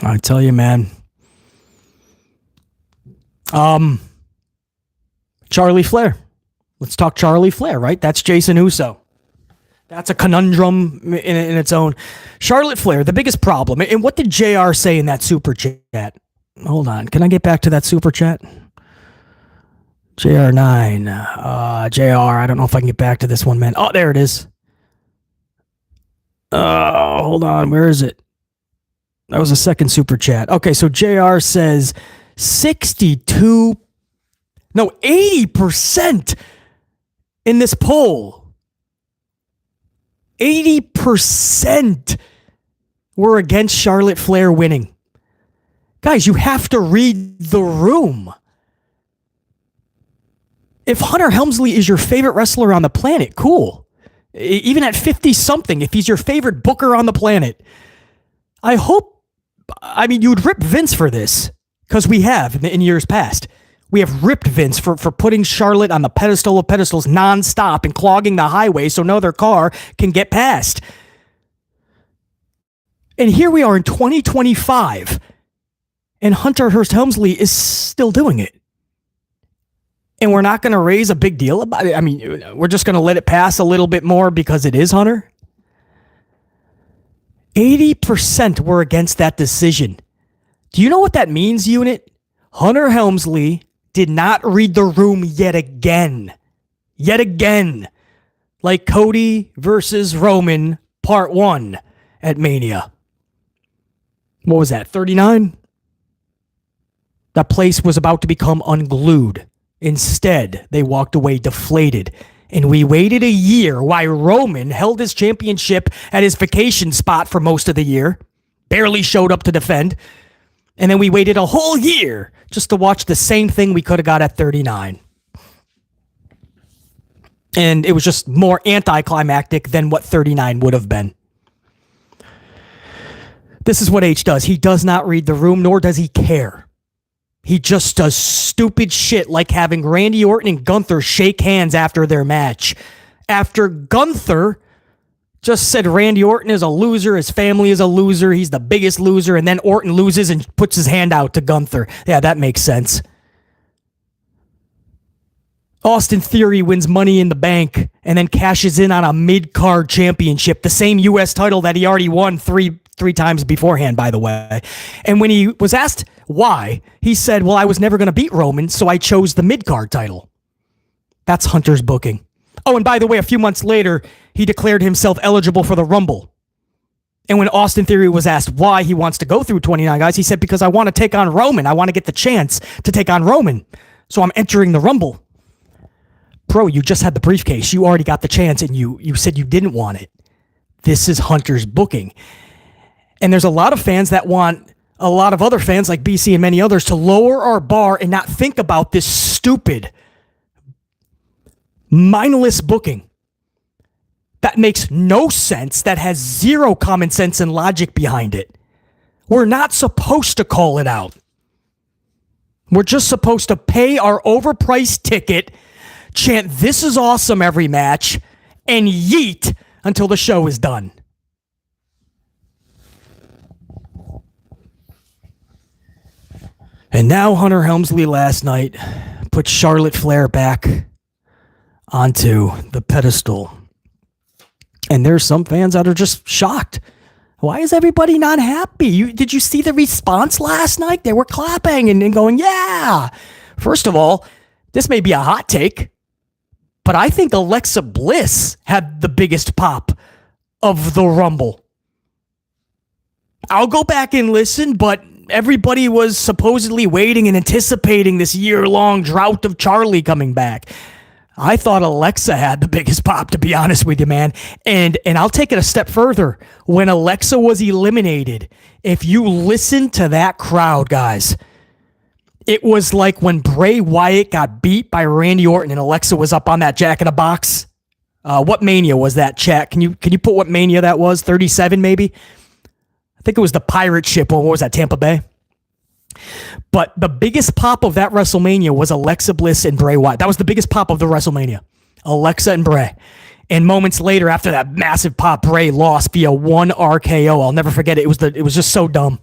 A: I tell you, man. Charlie Flair. Let's talk Charlie Flair, right? That's Jason Uso. That's a conundrum in its own. Charlotte Flair, the biggest problem. And what did JR say in that super chat? Hold on. Can I get back to that super chat? JR9. JR, I don't know if I can get back to this one, man. Oh, there it is. Hold on. Where is it? That was a second super chat. Okay, so JR says 80% in this poll. 80% were against Charlotte Flair winning. Guys, you have to read the room. If Hunter Helmsley is your favorite wrestler on the planet, cool. Even at 50-something, if he's your favorite booker on the planet, you would rip Vince for this, because we have in years past. We have ripped Vince for putting Charlotte on the pedestal of pedestals nonstop and clogging the highway so no other car can get past. And here we are in 2025, and Hunter Hearst Helmsley is still doing it. And we're not going to raise a big deal about it. I mean, we're just going to let it pass a little bit more because it is Hunter. 80% were against that decision. Do you know what that means, unit? Hunter Helmsley did not read the room yet again. Yet again. Like Cody versus Roman part 1 at Mania. What was that, 39? That place was about to become unglued. Instead, they walked away deflated. And we waited a year while Roman held his championship at his vacation spot for most of the year. Barely showed up to defend. And then we waited a whole year just to watch the same thing we could have got at 39. And it was just more anticlimactic than what 39 would have been. This is what H does. He does not read the room, nor does he care. He just does stupid shit like having Randy Orton and Gunther shake hands after their match. After Gunther just said Randy Orton is a loser, his family is a loser, he's the biggest loser, and then Orton loses and puts his hand out to Gunther. Yeah, that makes sense. Austin Theory wins Money in the Bank and then cashes in on a mid-card championship, the same U.S. title that he already won three times beforehand, by the way. And when he was asked why, he said, well, I was never going to beat Roman, so I chose the mid-card title. That's Hunter's booking. Oh, and by the way, a few months later, he declared himself eligible for the Rumble. And when Austin Theory was asked why he wants to go through 29 guys, he said, because I want to take on Roman. I want to get the chance to take on Roman. So I'm entering the Rumble. Bro, you just had the briefcase. You already got the chance, and you said you didn't want it. This is Hunter's booking. And there's a lot of fans that want a lot of other fans like BC and many others to lower our bar and not think about this stupid, mindless booking that makes no sense, that has zero common sense and logic behind it. We're not supposed to call it out. We're just supposed to pay our overpriced ticket, chant "This is awesome" every match, and yeet until the show is done. And now Hunter Helmsley last night put Charlotte Flair back onto the pedestal. And there's some fans that are just shocked. Why is everybody not happy? Did you see the response last night? They were clapping and going, yeah. First of all, this may be a hot take, but I think Alexa Bliss had the biggest pop of the Rumble. I'll go back and listen, but everybody was supposedly waiting and anticipating this year-long drought of Charlie coming back. I thought Alexa had the biggest pop, to be honest with you, man. And I'll take it a step further. When Alexa was eliminated, if you listen to that crowd, guys, it was like when Bray Wyatt got beat by Randy Orton and Alexa was up on that Jack in a Box. What Mania was that, chat? Can you put what Mania that was? 37 maybe? I think it was the pirate ship. What was that, Tampa Bay? But the biggest pop of that WrestleMania was Alexa Bliss and Bray Wyatt. That was the biggest pop of the WrestleMania. Alexa and Bray. And moments later, after that massive pop, Bray lost via one RKO. I'll never forget it. It was just so dumb.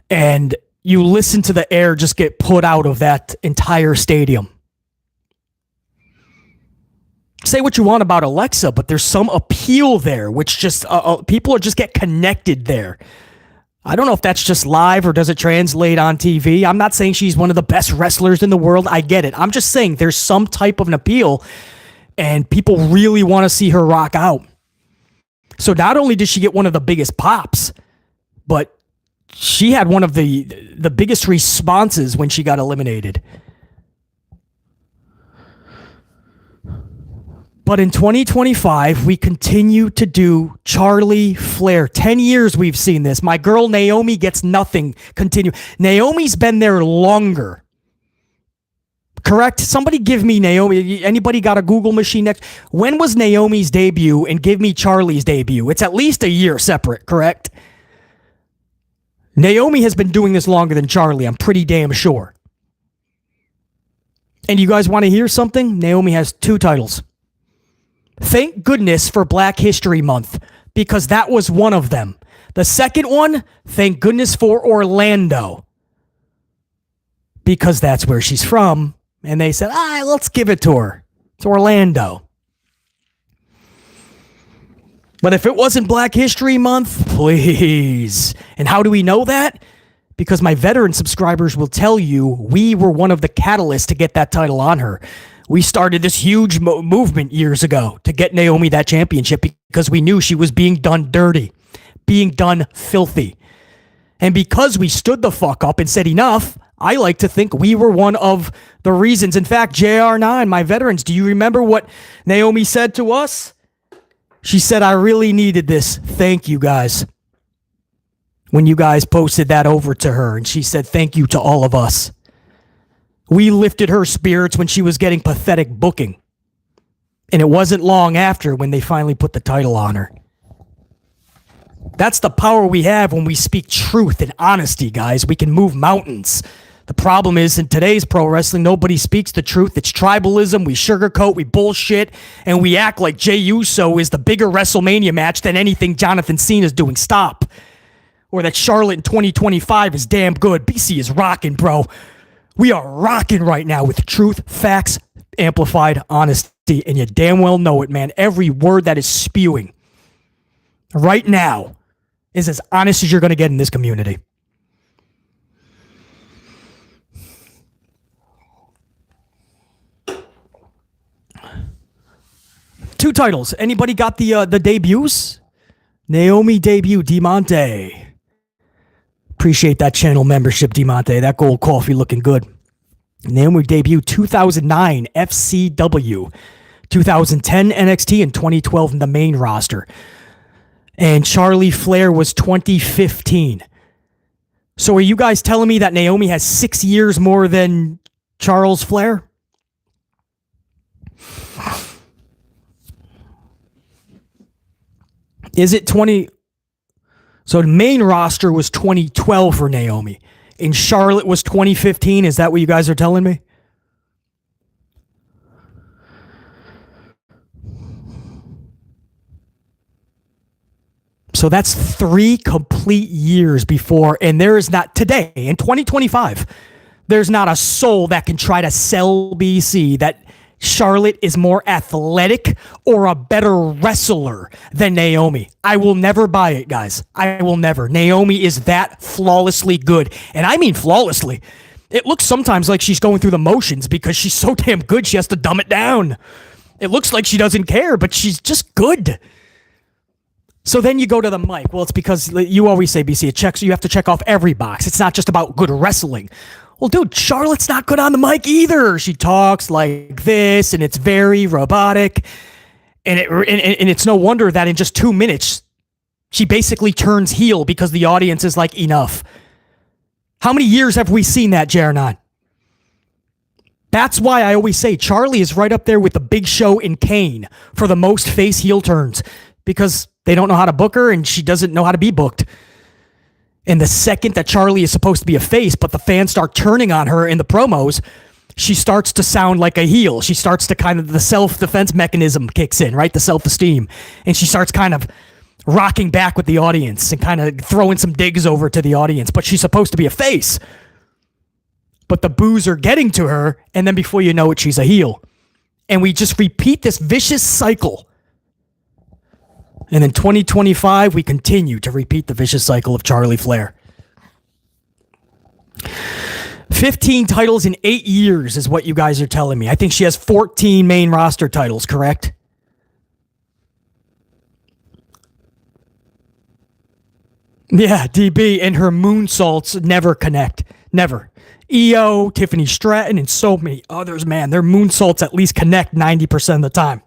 A: And you listen to the air just get put out of that entire stadium. Say what you want about Alexa, but there's some appeal there, which just people are just get connected there. I don't know if that's just live or does it translate on TV. I'm not saying she's one of the best wrestlers in the world. I get it. I'm just saying there's some type of an appeal, and people really want to see her rock out. So not only did she get one of the biggest pops, but she had one of the biggest responses when she got eliminated. But in 2025, we continue to do Charlie Flair. 10 years we've seen this. My girl Naomi gets nothing. Continue. Naomi's been there longer. Correct? Somebody give me Naomi. Anybody got a Google machine next? When was Naomi's debut? And give me Charlie's debut. It's at least a year separate, correct? Naomi has been doing this longer than Charlie, I'm pretty damn sure. And you guys want to hear something? Naomi has 2 titles. Thank goodness for Black History Month, because that was one of them. The second one, thank goodness for Orlando, because that's where she's from. And they said, let's give it to her. It's Orlando. But if it wasn't Black History Month, please. And how do we know that? Because my veteran subscribers will tell you we were one of the catalysts to get that title on her. We started this huge movement years ago to get Naomi that championship because we knew she was being done dirty, being done filthy. And because we stood the fuck up and said enough, I like to think we were one of the reasons. In fact, JR9, my veterans, do you remember what Naomi said to us? She said, I really needed this. Thank you, guys. When you guys posted that over to her, and she said, thank you to all of us. We lifted her spirits when she was getting pathetic booking. And it wasn't long after when they finally put the title on her. That's the power we have when we speak truth and honesty, guys. We can move mountains. The problem is, in today's pro wrestling, nobody speaks the truth. It's tribalism. We sugarcoat, we bullshit, and we act like Jey Uso is the bigger WrestleMania match than anything Jonathan Cena's doing. Stop. Or that Charlotte in 2025 is damn good. BC is rocking, bro. We are rocking right now with truth, facts, amplified honesty, and you damn well know it, man. Every word that is spewing right now is as honest as you're going to get in this community. Two titles. Anybody got the debuts? Naomi debut, Diamante. Appreciate that channel membership, Diamante. That gold coffee looking good. Naomi debut 2009 FCW, 2010 NXT, and 2012 in the main roster. And Charlie Flair was 2015. So are you guys telling me that Naomi has 6 years more than Charles Flair? Is it 20? So the main roster was 2012 for Naomi. And Charlotte was 2015. Is that what you guys are telling me? So that's 3 complete years before. And there is not today, in 2025, there's not a soul that can try to sell BC that Charlotte is more athletic or a better wrestler than Naomi. I will never buy it, guys. I will never. Naomi is that flawlessly good. And I mean flawlessly. It looks sometimes like she's going through the motions because she's so damn good she has to dumb it down. It looks like she doesn't care, but she's just good. So then you go to the mic. Well, it's because you always say, BC, you have to check off every box. It's not just about good wrestling. Well, dude, Charlotte's not good on the mic either. She talks like this, and it's very robotic. And it's no wonder that in just 2 minutes, she basically turns heel because the audience is like, enough. How many years have we seen that, Jeranon? That's why I always say Charlie is right up there with the Big Show and Kane for the most face heel turns because they don't know how to book her, and she doesn't know how to be booked. And the second that Charlie is supposed to be a face, but the fans start turning on her in the promos, she starts to sound like a heel. She starts to kind of, the self-defense mechanism kicks in, right? The self-esteem. And she starts kind of rocking back with the audience and kind of throwing some digs over to the audience. But she's supposed to be a face. But the boos are getting to her, and then before you know it, she's a heel. And we just repeat this vicious cycle. And in 2025, we continue to repeat the vicious cycle of Charlie Flair. 15 titles in 8 years is what you guys are telling me. I think she has 14 main roster titles, correct? Yeah, DB, and her moonsaults never connect. Never. EO, Tiffany Stratton, and so many others, man, their moonsaults at least connect 90% of the time.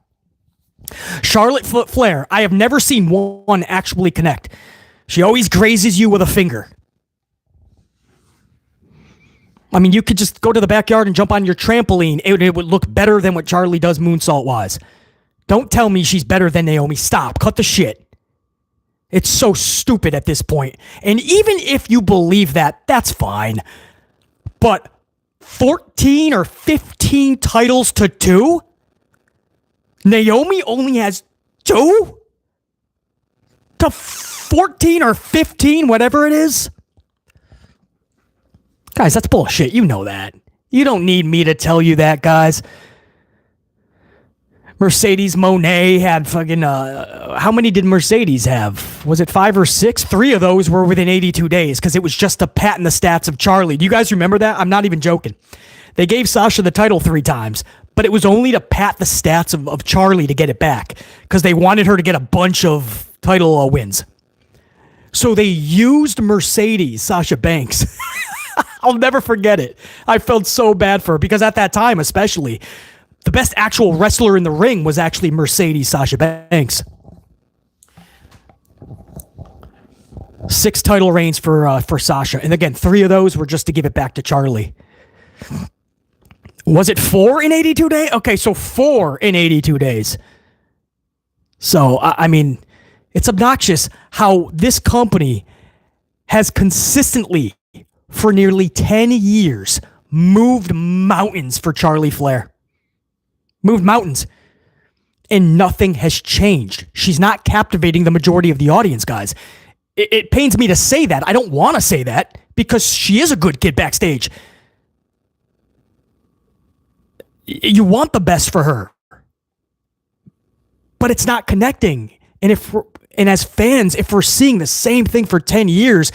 A: Charlotte Flair, I have never seen one actually connect. She always grazes you with a finger. I mean, you could just go to the backyard and jump on your trampoline. It would look better than what Charlie does moonsault-wise. Don't tell me she's better than Naomi. Stop. Cut the shit. It's so stupid at this point. And even if you believe that, that's fine. But 14 or 15 titles to 2? Naomi only has 2? To 14 or 15, whatever it is? Guys, that's bullshit. You know that. You don't need me to tell you that, guys. Mercedes Moné had fucking... how many did Mercedes have? Was it 5 or 6? 3 of those were within 82 days because it was just to pat in the stats of Charlie. Do you guys remember that? I'm not even joking. They gave Sasha the title 3 times, but it was only to pat the stats of Charlie to get it back because they wanted her to get a bunch of title wins. So they used Mercedes, Sasha Banks. I'll never forget it. I felt so bad for her because at that time, especially, the best actual wrestler in the ring was actually Mercedes Sasha Banks. 6 title reigns for Sasha. And again, 3 of those were just to give it back to Charlie. Was it 4 in 82 days? Okay, so 4 in 82 days. So, I mean, it's obnoxious how this company has consistently, for nearly 10 years, moved mountains for Charlie Flair. Moved mountains. And nothing has changed. She's not captivating the majority of the audience, guys. It pains me to say that. I don't want to say that because she is a good kid backstage. You want the best for her, but it's not connecting. And as fans, if we're seeing the same thing for 10 years,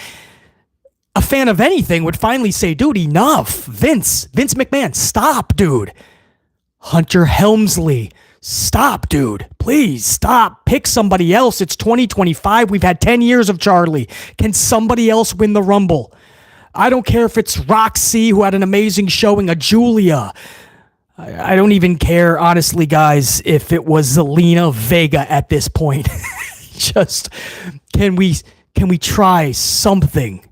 A: a fan of anything would finally say, dude, enough. Vince McMahon, stop, dude. Hunter Helmsley, stop, dude. Please stop. Pick somebody else. It's 2025. We've had 10 years of Charlie. Can somebody else win the Rumble? I don't care if it's Roxy, who had an amazing showing, a Julia. I don't even care, honestly, guys, if it was Zelina Vega at this point. Just, can we try something?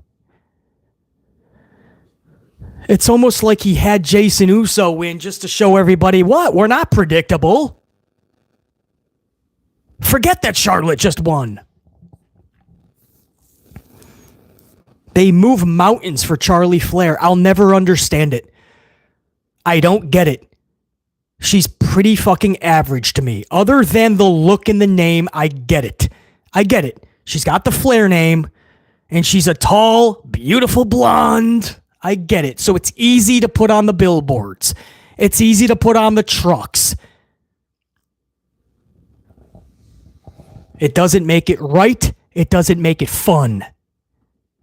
A: It's almost like he had Jason Uso win just to show everybody, what? We're not predictable. Forget that Charlotte just won. They move mountains for Charlie Flair. I'll never understand it. I don't get it. She's pretty fucking average to me. Other than the look and the name, I get it. I get it. She's got the Flair name, and she's a tall, beautiful blonde. I get it. So it's easy to put on the billboards. It's easy to put on the trucks. It doesn't make it right. It doesn't make it fun.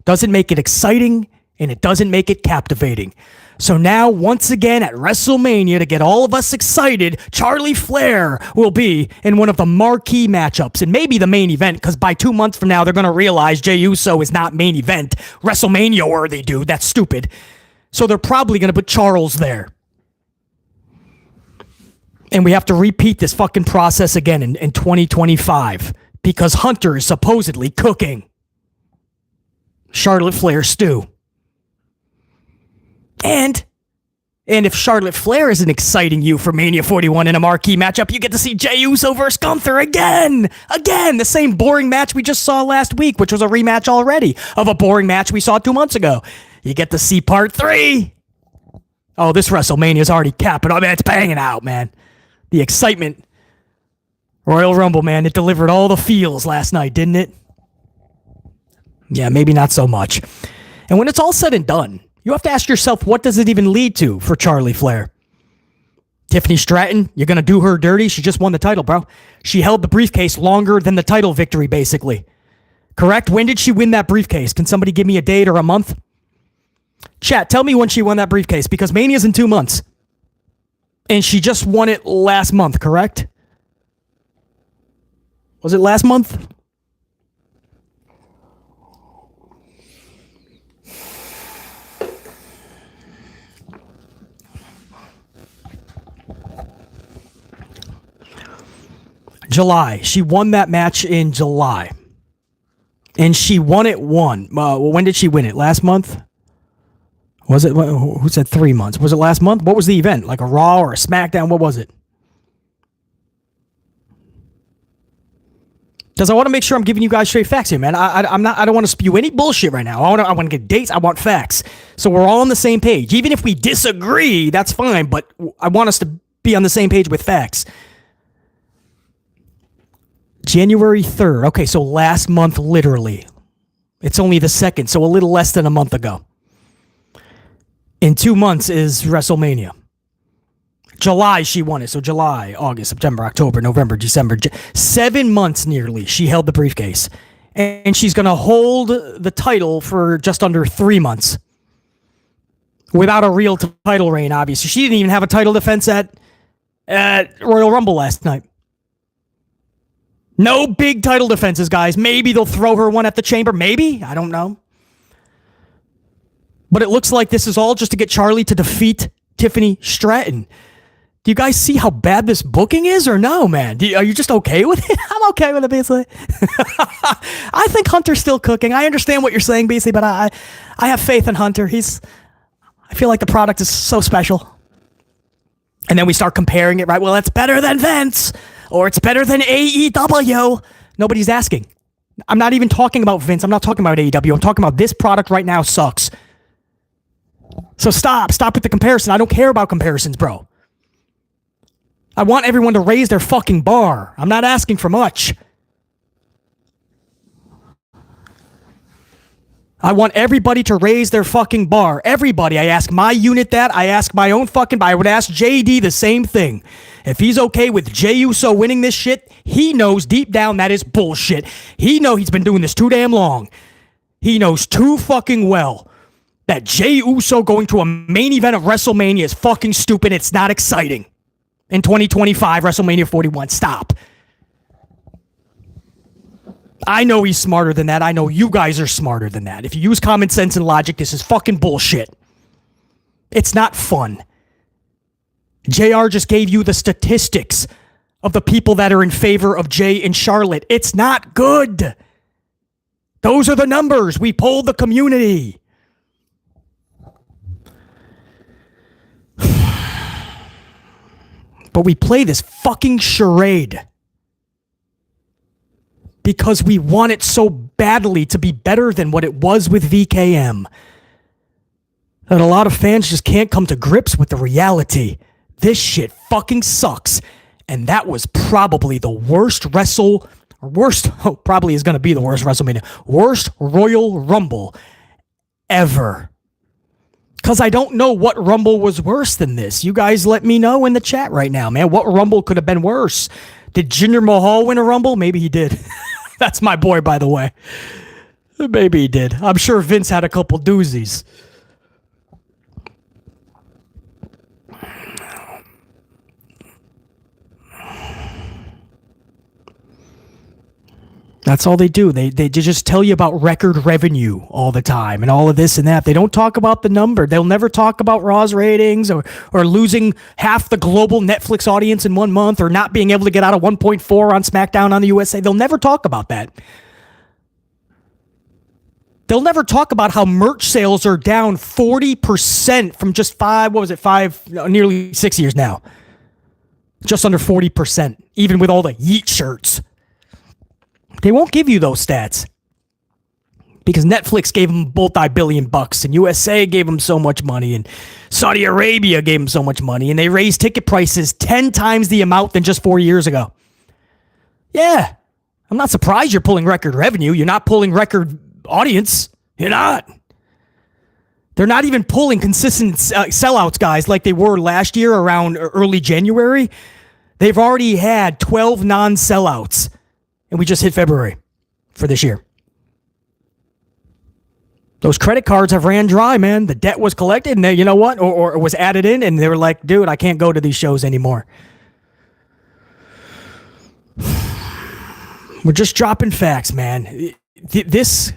A: Doesn't make it exciting, and it doesn't make it captivating. So now, once again, at WrestleMania, to get all of us excited, Charlie Flair will be in one of the marquee matchups, and maybe the main event, because by 2 months from now, they're going to realize Jey Uso is not main event WrestleMania worthy, dude. That's stupid. So they're probably going to put Charles there. And we have to repeat this fucking process again in 2025, because Hunter is supposedly cooking Charlotte Flair stew. And if Charlotte Flair isn't exciting you for Mania 41 in a marquee matchup, you get to see Jey Uso versus Gunther again. Again, the same boring match we just saw last week, which was a rematch already of a boring match we saw 2 months ago. You get to see part 3. Oh, this WrestleMania is already capping. Oh, man, it's banging out, man. The excitement. Royal Rumble, man, it delivered all the feels last night, didn't it? Yeah, maybe not so much. And when it's all said and done, you have to ask yourself, what does it even lead to for Charlie Flair? Tiffany Stratton, you're going to do her dirty? She just won the title, bro. She held the briefcase longer than the title victory, basically. Correct? When did she win that briefcase? Can somebody give me a date or a month? Chat, tell me when she won that briefcase, because Mania's in 2 months. And she just won it last month, correct? Was it last month? July. She won that match in July. And she won it when did she win it? Last month? Was it? Who said 3 months? Was it last month? What was the event? Like a Raw or a SmackDown? What was it? Because I want to make sure I'm giving you guys straight facts here, man. I don't want to spew any bullshit right now. I want to get dates. I want facts. So we're all on the same page. Even if we disagree, that's fine. But I want us to be on the same page with facts. January 3rd. Okay, so last month, literally. It's only the 2nd, so a little less than a month ago. In 2 months is WrestleMania. July, she won it. So July, August, September, October, November, December. 7 months nearly, she held the briefcase. And she's going to hold the title for just under 3 months. Without a real title reign, obviously. She didn't even have a title defense at Royal Rumble last night. No big title defenses, guys. Maybe they'll throw her one at the Chamber. Maybe. I don't know. But it looks like this is all just to get Charlie to defeat Tiffany Stratton. Do you guys see how bad this booking is or no, man? Are you just okay with it? I'm okay with it, basically. I think Hunter's still cooking. I understand what you're saying, basically, but I have faith in Hunter. I feel like the product is so special. And then we start comparing it, right? Well, it's better than Vince. Or it's better than AEW. Nobody's asking. I'm not even talking about Vince. I'm not talking about AEW. I'm talking about this product right now sucks. So stop with the comparison. I don't care about comparisons, bro. I want everyone to raise their fucking bar. I'm not asking for much. I want everybody to raise their fucking bar. Everybody. I ask my unit that. I ask my own fucking... I would ask JD the same thing. If he's okay with Jey Uso winning this shit, he knows deep down that is bullshit. He knows he's been doing this too damn long. He knows too fucking well that Jey Uso going to a main event of WrestleMania is fucking stupid. It's not exciting. In 2025, WrestleMania 41. Stop. I know he's smarter than that. I know you guys are smarter than that. If you use common sense and logic, this is fucking bullshit. It's not fun. JR just gave you the statistics of the people that are in favor of Jey and Charlotte. It's not good. Those are the numbers. We polled the community. But we play this fucking charade because we want it so badly to be better than what it was with VKM. That a lot of fans just can't come to grips with the reality. This shit fucking sucks. And that was probably the worst probably is going to be the worst WrestleMania. Worst Royal Rumble ever. Because I don't know what Rumble was worse than this. You guys let me know in the chat right now, man. What Rumble could have been worse? Did Jinder Mahal win a Rumble? Maybe he did. That's my boy, by the way. Maybe he did. I'm sure Vince had a couple doozies. That's all they do. They just tell you about record revenue all the time and all of this and that. They don't talk about the number. They'll never talk about Raw's ratings or losing half the global Netflix audience in 1 month or not being able to get out of 1.4 on SmackDown on the USA. They'll never talk about that. They'll never talk about how merch sales are down 40% from just nearly 6 years now. Just under 40%, even with all the Yeet shirts. They won't give you those stats because Netflix gave them multi-billion bucks and USA gave them so much money and Saudi Arabia gave them so much money and they raised ticket prices 10 times the amount than just 4 years ago. Yeah, I'm not surprised you're pulling record revenue. You're not pulling record audience. You're not. They're not even pulling consistent sellouts, guys, like they were last year around early January. They've already had 12 non-sellouts. And we just hit February for this year. Those credit cards have ran dry, man. The debt was collected, and they, you know what? Or was added in, and they were like, dude, I can't go to these shows anymore. We're just dropping facts, man. This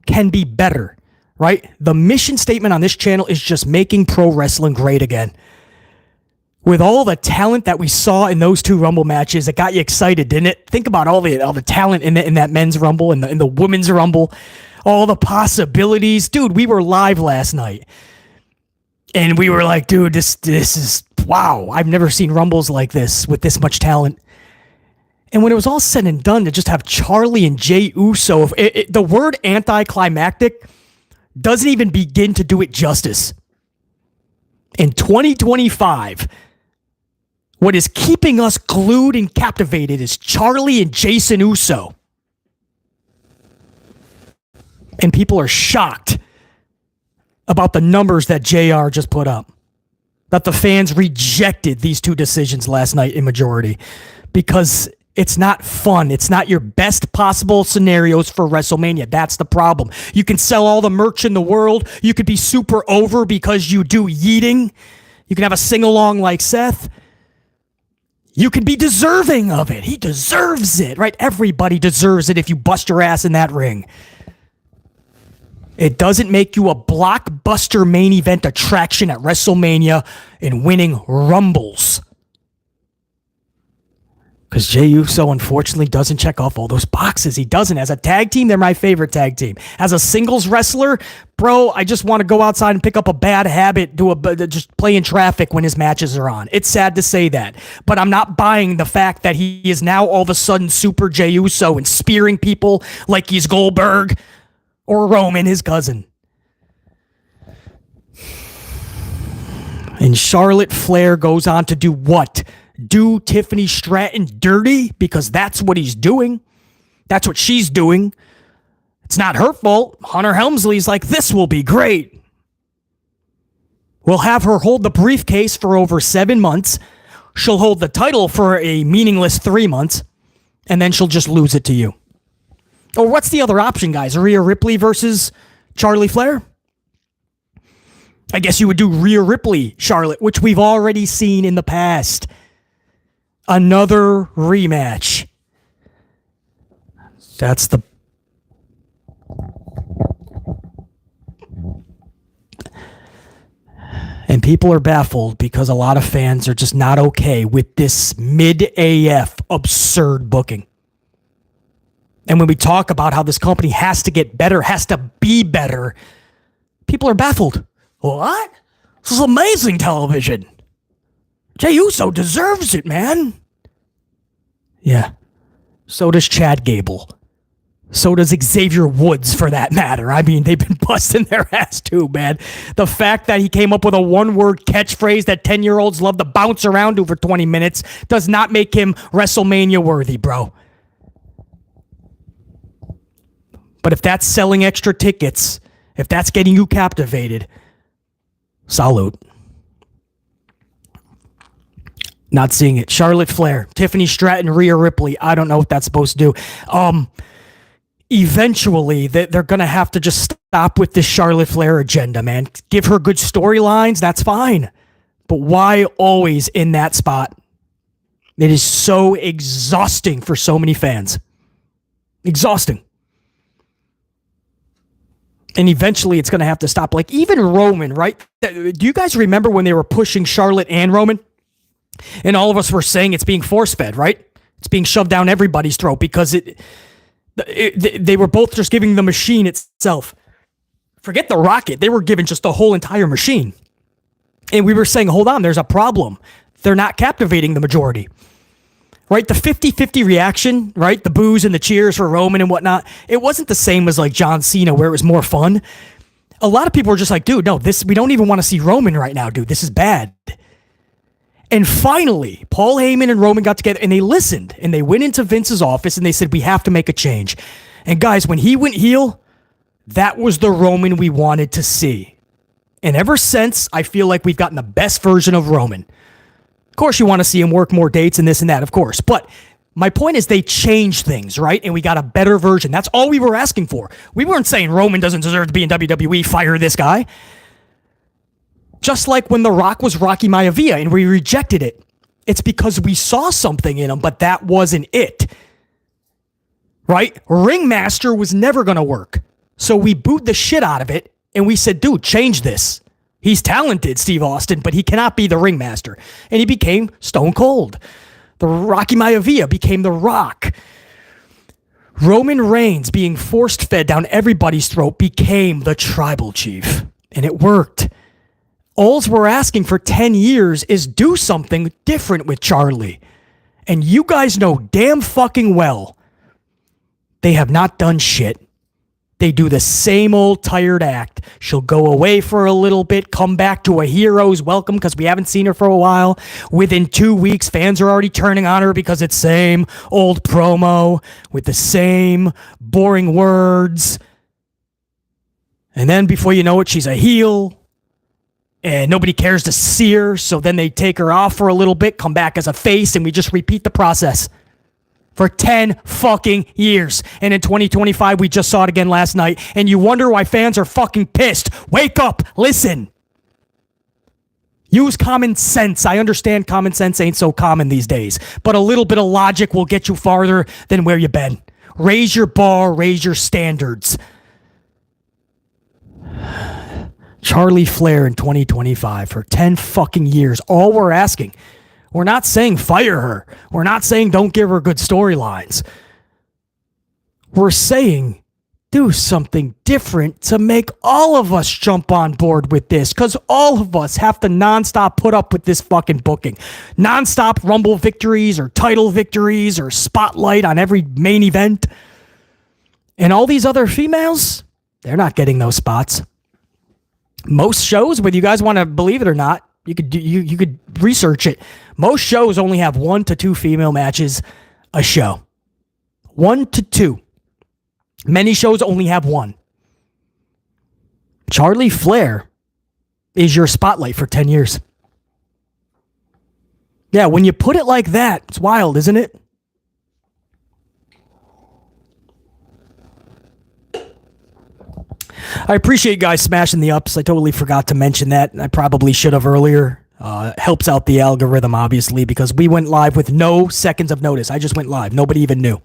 A: can be better, right? The mission statement on this channel is just making pro wrestling great again. With all the talent that we saw in those two Rumble matches, it got you excited, didn't it? Think about all the talent in that men's Rumble and in the women's Rumble, all the possibilities. Dude, we were live last night, and we were like, dude, this is wow. I've never seen Rumbles like this with this much talent. And when it was all said and done, to just have Charlie and Jey Uso, the word anticlimactic doesn't even begin to do it justice. In 2025. What is keeping us glued and captivated is Charlie and Jason Uso. And people are shocked about the numbers that JR just put up. That the fans rejected these two decisions last night in majority. Because it's not fun. It's not your best possible scenarios for WrestleMania. That's the problem. You can sell all the merch in the world. You could be super over because you do yeeting. You can have a sing-along like Seth. You can be deserving of it. He deserves it, right? Everybody deserves it if you bust your ass in that ring. It doesn't make you a blockbuster main event attraction at WrestleMania and winning Rumbles. Because Jey Uso, unfortunately, doesn't check off all those boxes. He doesn't. As a tag team, they're my favorite tag team. As a singles wrestler, bro, I just want to go outside and pick up a bad habit, just play in traffic when his matches are on. It's sad to say that. But I'm not buying the fact that he is now all of a sudden super Jey Uso and spearing people like he's Goldberg or Roman, his cousin. And Charlotte Flair goes on to do what? Do Tiffany Stratton dirty because that's what he's doing. That's what she's doing. It's not her fault. Hunter Helmsley's like, this will be great. We'll have her hold the briefcase for over 7 months. She'll hold the title for a meaningless 3 months. And then she'll just lose it to you. Or what's the other option, guys? Rhea Ripley versus Charlie Flair? I guess you would do Rhea Ripley, Charlotte, which we've already seen in the past. Another rematch. That's the... And people are baffled because a lot of fans are just not okay with this mid-AF absurd booking. And when we talk about how this company has to get better, has to be better, people are baffled. What? This is amazing television. Jey Uso deserves it, man. Yeah. So does Chad Gable. So does Xavier Woods, for that matter. I mean, they've been busting their ass too, man. The fact that he came up with a one-word catchphrase that 10-year-olds love to bounce around to for 20 minutes does not make him WrestleMania worthy, bro. But if that's selling extra tickets, if that's getting you captivated, salute. Not seeing it. Charlotte Flair, Tiffany Stratton, Rhea Ripley. I don't know what that's supposed to do. Eventually, they're going to have to just stop with this Charlotte Flair agenda, man. Give her good storylines, that's fine. But why always in that spot? It is so exhausting for so many fans. Exhausting. And eventually it's going to have to stop. Like even Roman, right? Do you guys remember when they were pushing Charlotte and Roman? And all of us were saying it's being force-fed, right? It's being shoved down everybody's throat because they were both just giving the machine itself. Forget the rocket. They were given just the whole entire machine. And we were saying, hold on, there's a problem. They're not captivating the majority. Right? The 50-50 reaction, right? The boos and the cheers for Roman and whatnot. It wasn't the same as like John Cena where it was more fun. A lot of people were just like, dude, no, we don't even want to see Roman right now, dude. This is bad. And finally, Paul Heyman and Roman got together and they listened and they went into Vince's office and they said, we have to make a change. And guys, when he went heel, that was the Roman we wanted to see. And ever since, I feel like we've gotten the best version of Roman. Of course, you want to see him work more dates and this and that, of course. But my point is they changed things, right? And we got a better version. That's all we were asking for. We weren't saying Roman doesn't deserve to be in WWE, fire this guy. Just like when The Rock was Rocky Maivia and we rejected it. It's because we saw something in him, but that wasn't it. Right? Ringmaster was never going to work. So we booed the shit out of it and we said, dude, change this. He's talented, Steve Austin, but he cannot be the ringmaster. And he became Stone Cold. The Rocky Maivia became The Rock. Roman Reigns being forced fed down everybody's throat became the tribal chief. And it worked. All we're asking for 10 years is do something different with Charlie. And you guys know damn fucking well they have not done shit. They do the same old tired act. She'll go away for a little bit, come back to a hero's welcome because we haven't seen her for a while. Within 2 weeks, fans are already turning on her because it's same old promo with the same boring words. And then before you know it, she's a heel. And nobody cares to see her, so then they take her off for a little bit, come back as a face, and we just repeat the process. For 10 fucking years. And in 2025, we just saw it again last night. And you wonder why fans are fucking pissed. Wake up. Listen. Use common sense. I understand common sense ain't so common these days. But a little bit of logic will get you farther than where you've been. Raise your bar. Raise your standards. Charlie Flair in 2025 for 10 fucking years. All we're asking. We're not saying fire her. We're not saying don't give her good storylines. We're saying do something different to make all of us jump on board with this, because all of us have to nonstop put up with this fucking booking. Nonstop Rumble victories or title victories or spotlight on every main event. And all these other females, they're not getting those spots. Most shows, whether you guys want to believe it or not, you could research it. Most shows only have 1 to 2 female matches a show. 1 to 2. Many shows only have one. Charlie Flair is your spotlight for 10 years. Yeah, when you put it like that, it's wild, isn't it? I appreciate you guys smashing the ups. I totally forgot to mention that. I probably should have earlier. Helps out the algorithm, obviously, because we went live with no seconds of notice. I just went live. Nobody even knew.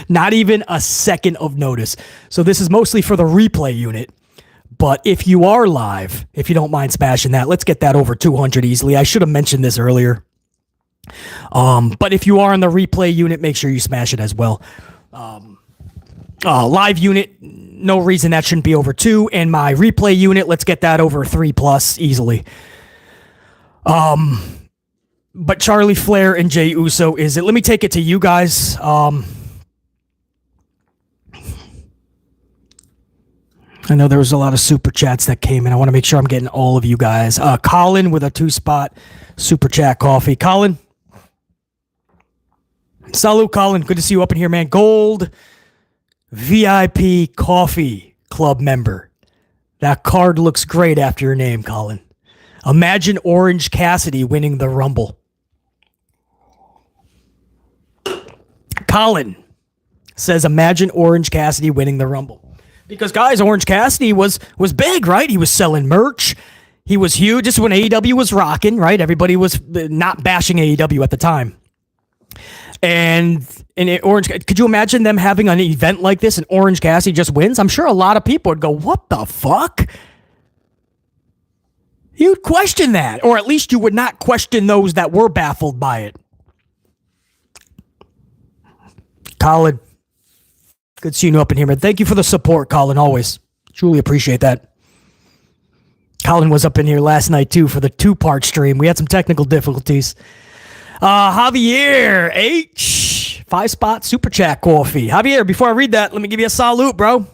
A: Not even a second of notice. So this is mostly for the replay unit. But if you are live, if you don't mind smashing that, let's get that over 200 easily. I should have mentioned this earlier. But if you are on the replay unit, make sure you smash it as well. Live unit, no reason that shouldn't be over 2. And my replay unit, let's get that over 3+ easily. But Charlie Flair and Jey Uso is it. Let me take it to you guys. I know there was a lot of super chats that came in. I want to make sure I'm getting all of you guys. Colin with a 2-spot super chat coffee. Colin. Salute, Colin. Good to see you up in here, man. Gold VIP coffee club member. That card looks great after your name, Colin. Imagine Orange Cassidy winning the Rumble. Colin says, imagine Orange Cassidy winning the Rumble. Because, guys, Orange Cassidy was big, right? He was selling merch. He was huge. This is when AEW was rocking, right? Everybody was not bashing AEW at the time. And Orange, could you imagine them having an event like this and Orange Cassidy just wins? I'm sure a lot of people would go, what the fuck? You'd question that. Or at least you would not question those that were baffled by it. Colin. Good seeing you up in here, man. Thank you for the support, Colin, always. Truly appreciate that. Colin was up in here last night, too, for the 2-part stream. We had some technical difficulties. Javier H. 5-spot super chat coffee. Javier, before I read that, let me give you a salute, bro.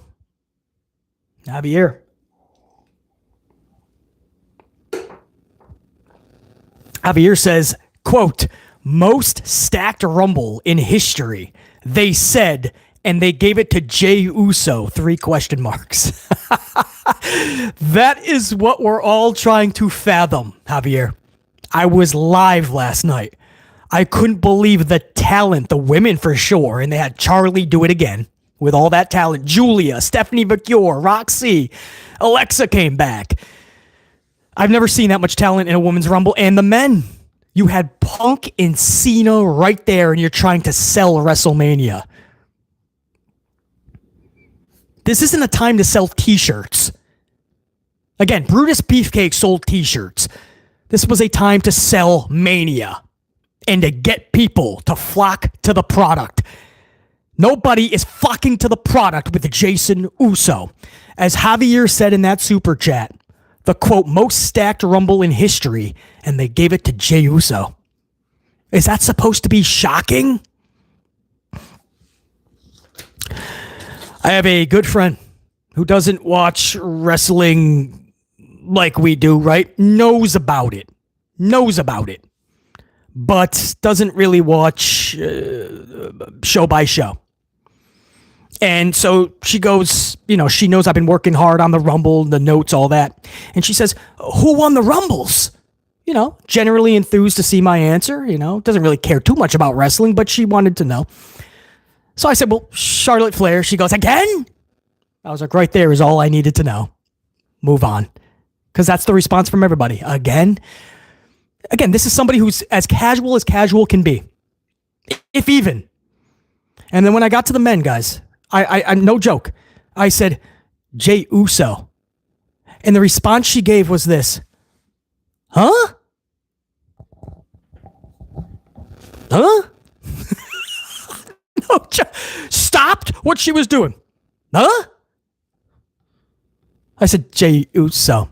A: Javier. Javier says, quote, most stacked Rumble in history. They said... and they gave it to Jey Uso, 3 question marks. That is what we're all trying to fathom, Javier. I was live last night. I couldn't believe the talent, the women for sure, and they had Charlie do it again with all that talent. Julia, Stephanie McCure, Roxy, Alexa came back. I've never seen that much talent in a women's Rumble. And the men, you had Punk and Cena right there, and you're trying to sell WrestleMania. This isn't a time to sell t-shirts. Again, Brutus Beefcake sold t-shirts. This was a time to sell Mania and to get people to flock to the product. Nobody is flocking to the product with Jason Uso. As Javier said in that super chat, the quote, most stacked Rumble in history, and they gave it to Jey Uso. Is that supposed to be shocking? I have a good friend who doesn't watch wrestling like we do, right? Knows about it, but doesn't really watch show by show. And so she goes, she knows I've been working hard on the Rumble, the notes, all that. And she says, who won the Rumbles? Generally enthused to see my answer, doesn't really care too much about wrestling, but she wanted to know. So I said, well, Charlotte Flair. She goes, again? I was like, right there is all I needed to know. Move on. Because that's the response from everybody. Again, this is somebody who's as casual can be. If even. And then when I got to the men, guys, I no joke, I said, Jey Uso. And the response she gave was this. Huh? Huh? No, stopped what she was doing. Huh? I said, Jey Uso.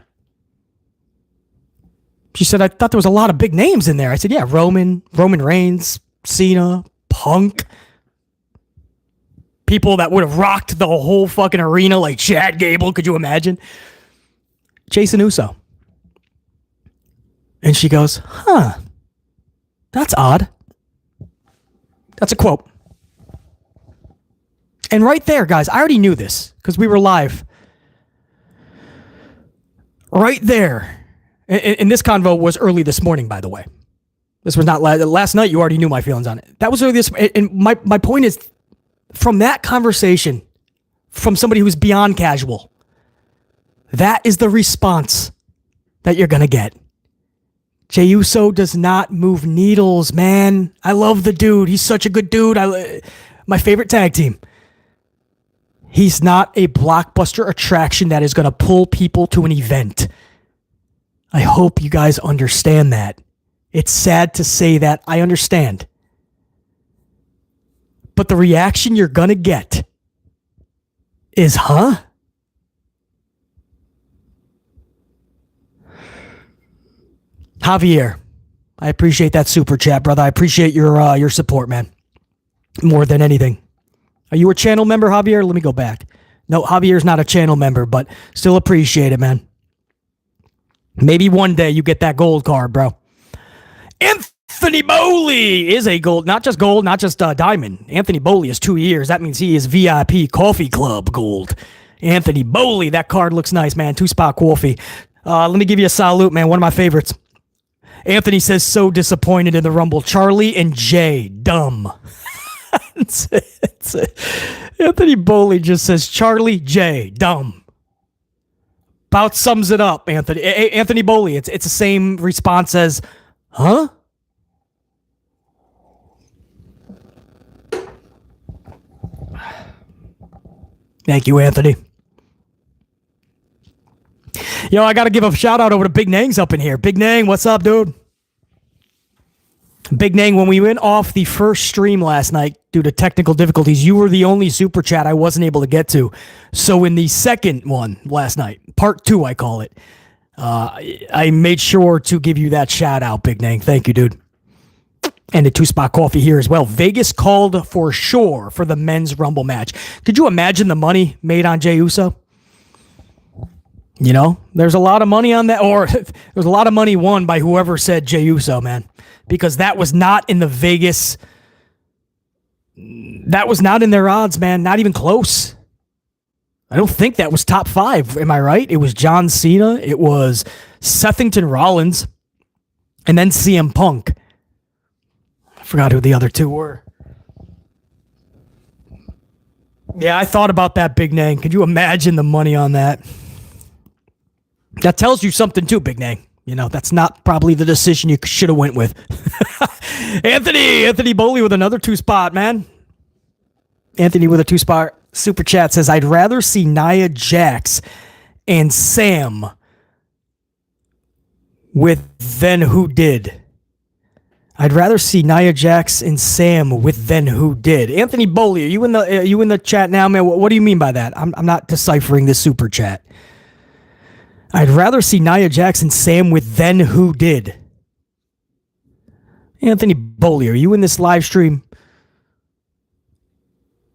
A: She said, I thought there was a lot of big names in there. I said, yeah, Roman Reigns, Cena, Punk. People that would have rocked the whole fucking arena like Chad Gable. Could you imagine? Jason Uso. And she goes, huh, that's odd. That's a quote. And right there, guys, I already knew this because we were live. Right there. And this convo was early this morning, by the way. This was not last night. You already knew my feelings on it. That was early this. And my point is, from that conversation, from somebody who's beyond casual, that is the response that you're going to get. Jey Uso does not move needles, man. I love the dude. He's such a good dude. My favorite tag team. He's not a blockbuster attraction that is going to pull people to an event. I hope you guys understand that. It's sad to say that. I understand. But the reaction you're going to get is, huh? Javier, I appreciate that super chat, brother. I appreciate your support, man. More than anything. Are you a channel member, Javier? Let me go back. No, Javier's not a channel member, but still appreciate it, man. Maybe one day you get that gold card, bro. Anthony Bowley is a gold, not just diamond. Anthony Bowley is 2 years. That means he is VIP Coffee Club gold. Anthony Bowley, that card looks nice, man. 2-spot coffee. Let me give you a salute, man. One of my favorites. Anthony says, so disappointed in the Rumble. Charlie and Jay, dumb. Anthony Bowley just says, Charlie, Jay, dumb. About sums it up, Anthony. Anthony Bowley, it's the same response as, huh? Thank you, Anthony. Yo, I got to give a shout out over to Big Nang's up in here. Big Nang, what's up, dude? Big Nang, when we went off the first stream last night due to technical difficulties, you were the only super chat I wasn't able to get to. So in the second one last night, part 2, I call it, I made sure to give you that shout out, Big Nang. Thank you, dude. And a 2-spot coffee here as well. Vegas called for sure for the men's Rumble match. Could you imagine the money made on Jey Uso? You know, there's a lot of money on that, or there's a lot of money won by whoever said Jey Uso, man, because that was not in the Vegas. That was not in their odds, man. Not even close. I don't think that was top 5. Am I right? It was John Cena. It was Sethington Rollins, and then CM Punk. I forgot who the other two were. Yeah, I thought about that, Big Nang. Could you imagine the money on that? That tells you something too, Big Nang. You know, that's not probably the decision you should have went with. Anthony Bowley with another 2-spot, man. Anthony with a 2-spot super chat says, I'd rather see Nia Jax and Sam with Then Who Did. I'd rather see Nia Jax and Sam with Then Who Did. Anthony Bowley, are you in the chat now, man? What do you mean by that? I'm not deciphering this super chat. I'd rather see Nia Jax and Sam with Then Who Did. Anthony Bowley, are you in this live stream?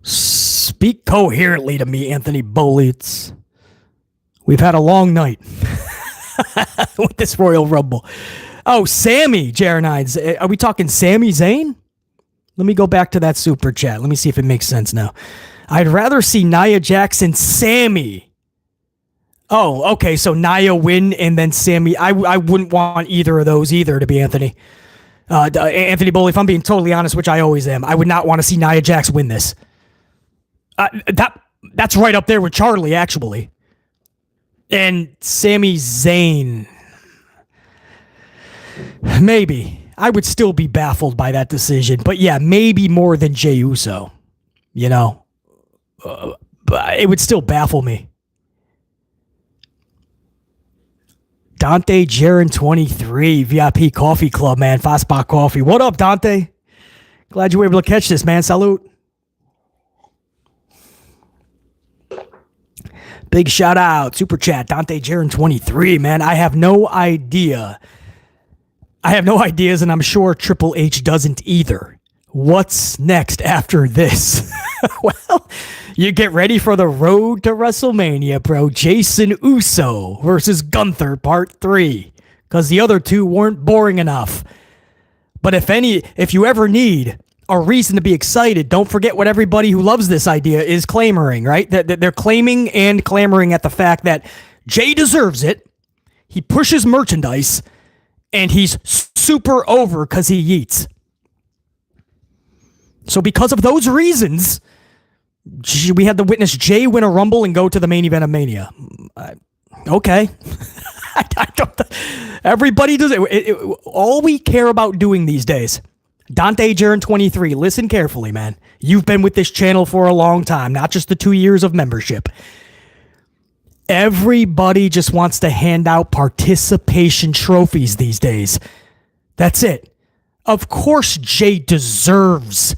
A: Speak coherently to me, Anthony Bowley. We've had a long night with this Royal Rumble. Oh, Sammy, JR9s. Are we talking Sami Zayn? Let me go back to that super chat. Let me see if it makes sense now. I'd rather see Nia Jax and Sammy. Oh, okay, so Nia win and then Sammy. I wouldn't want either of those either, to be Anthony. Anthony Bowley, if I'm being totally honest, which I always am, I would not want to see Nia Jax win this. That's right up there with Charlie, actually. And Sami Zayn. Maybe. I would still be baffled by that decision. But yeah, maybe more than Jey Uso. You know? But it would still baffle me. Dante Jaron 23, VIP Coffee Club, man. 5-spot coffee. What up, Dante? Glad you were able to catch this, man. Salute. Big shout out. Super chat. Dante Jaron 23, man. I have no idea. I have no ideas, and I'm sure Triple H doesn't either. What's next after this? Well, you get ready for the road to WrestleMania, bro. Jason Uso versus Gunther Part 3. Because the other two weren't boring enough. But if you ever need a reason to be excited. Don't forget what everybody who loves this idea is clamoring, right? That they're claiming and clamoring at the fact that Jey deserves it. He pushes merchandise, and he's super over because he yeets. So because of those reasons, we had to witness Jey win a Rumble and go to the main event of Mania. Okay. I don't, everybody does it. All we care about doing these days. Dante Jaren 23, listen carefully, man. You've been with this channel for a long time, not just the 2 years of membership. Everybody just wants to hand out participation trophies these days. That's it. Of course, Jey deserves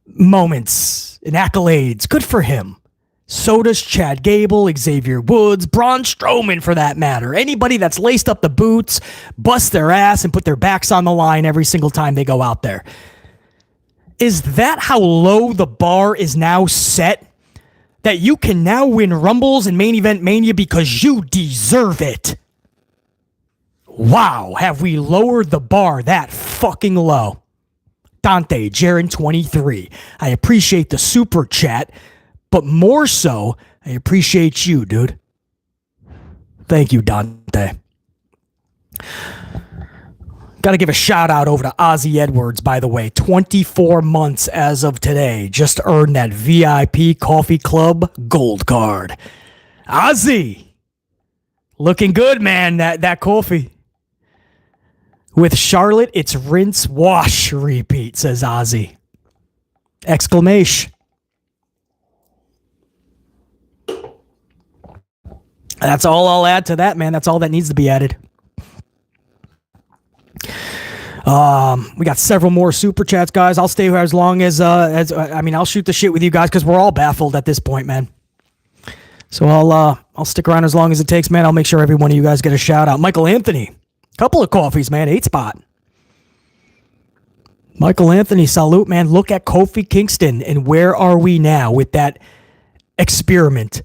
A: moments and accolades. Good for him. So does Chad Gable, Xavier Woods, Braun Strowman for that matter. Anybody that's laced up the boots, bust their ass, and put their backs on the line every single time they go out there. Is that how low the bar is now set? That you can now win Rumbles and Main Event Mania because you deserve it? Wow, have we lowered the bar that fucking low? Dante Jaren 23. I appreciate the super chat. But more so, I appreciate you, dude. Thank you, Dante. Got to give a shout out over to Ozzy Edwards, by the way. 24 months as of today. Just earned that VIP Coffee Club gold card. Ozzy! Looking good, man, that coffee. With Charlotte, it's rinse, wash, repeat, says Ozzy. Exclamation. That's all I'll add to that, man. That's all that needs to be added. We got several more super chats, guys. I'll stay here as long as I'll shoot the shit with you guys because we're all baffled at this point, man. So I'll stick around as long as it takes, man. I'll make sure every one of you guys get a shout out. Michael Anthony, couple of coffees, man. 8 spot. Michael Anthony, salute, man. Look at Kofi Kingston and where are we now with that experiment?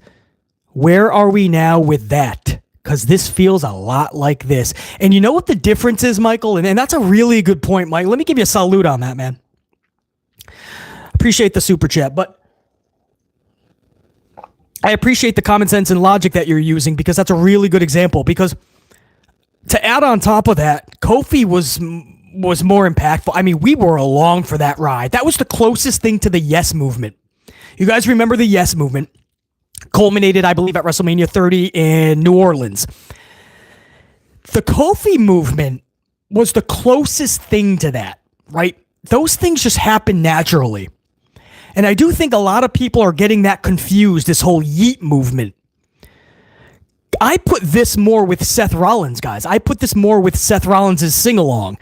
A: Where are we now with that? Because this feels a lot like this. And you know what the difference is, Michael? And that's a really good point, Mike. Let me give you a salute on that, man. Appreciate the super chat, but I appreciate the common sense and logic that you're using because that's a really good example. Because to add on top of that, Kofi was more impactful. I mean, we were along for that ride. That was the closest thing to the Yes movement. You guys remember the Yes movement? Culminated, I believe, at WrestleMania 30 in New Orleans. The Kofi movement was the closest thing to that, right? Those things just happen naturally. And I do think a lot of people are getting that confused, this whole yeet movement. I put this more with Seth Rollins, guys. I put this more with Seth Rollins' sing-along,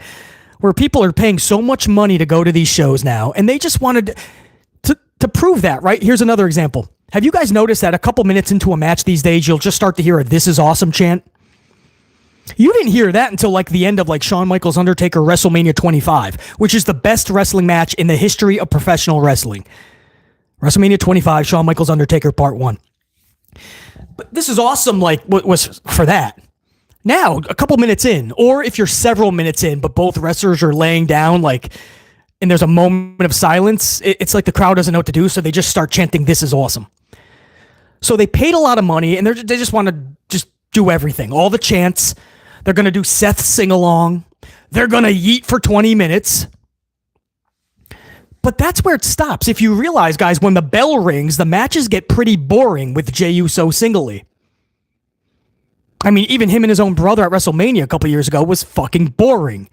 A: where people are paying so much money to go to these shows now, and they just wanted to prove that, right? Here's another example. Have you guys noticed that a couple minutes into a match these days, you'll just start to hear a "This is awesome" chant? You didn't hear that until like the end of like Shawn Michaels Undertaker WrestleMania 25, which is the best wrestling match in the history of professional wrestling. WrestleMania 25, Shawn Michaels Undertaker Part 1. But "This is awesome" like was for that. Now, a couple minutes in, or if you're several minutes in, but both wrestlers are laying down like, and there's a moment of silence, it's like the crowd doesn't know what to do, so they just start chanting "This is awesome." So they paid a lot of money, and they just want to just do everything. All the chants. They're going to do Seth's sing-along. They're going to yeet for 20 minutes. But that's where it stops. If you realize, guys, when the bell rings, the matches get pretty boring with Jey Uso singly. I mean, even him and his own brother at WrestleMania a couple years ago was fucking boring.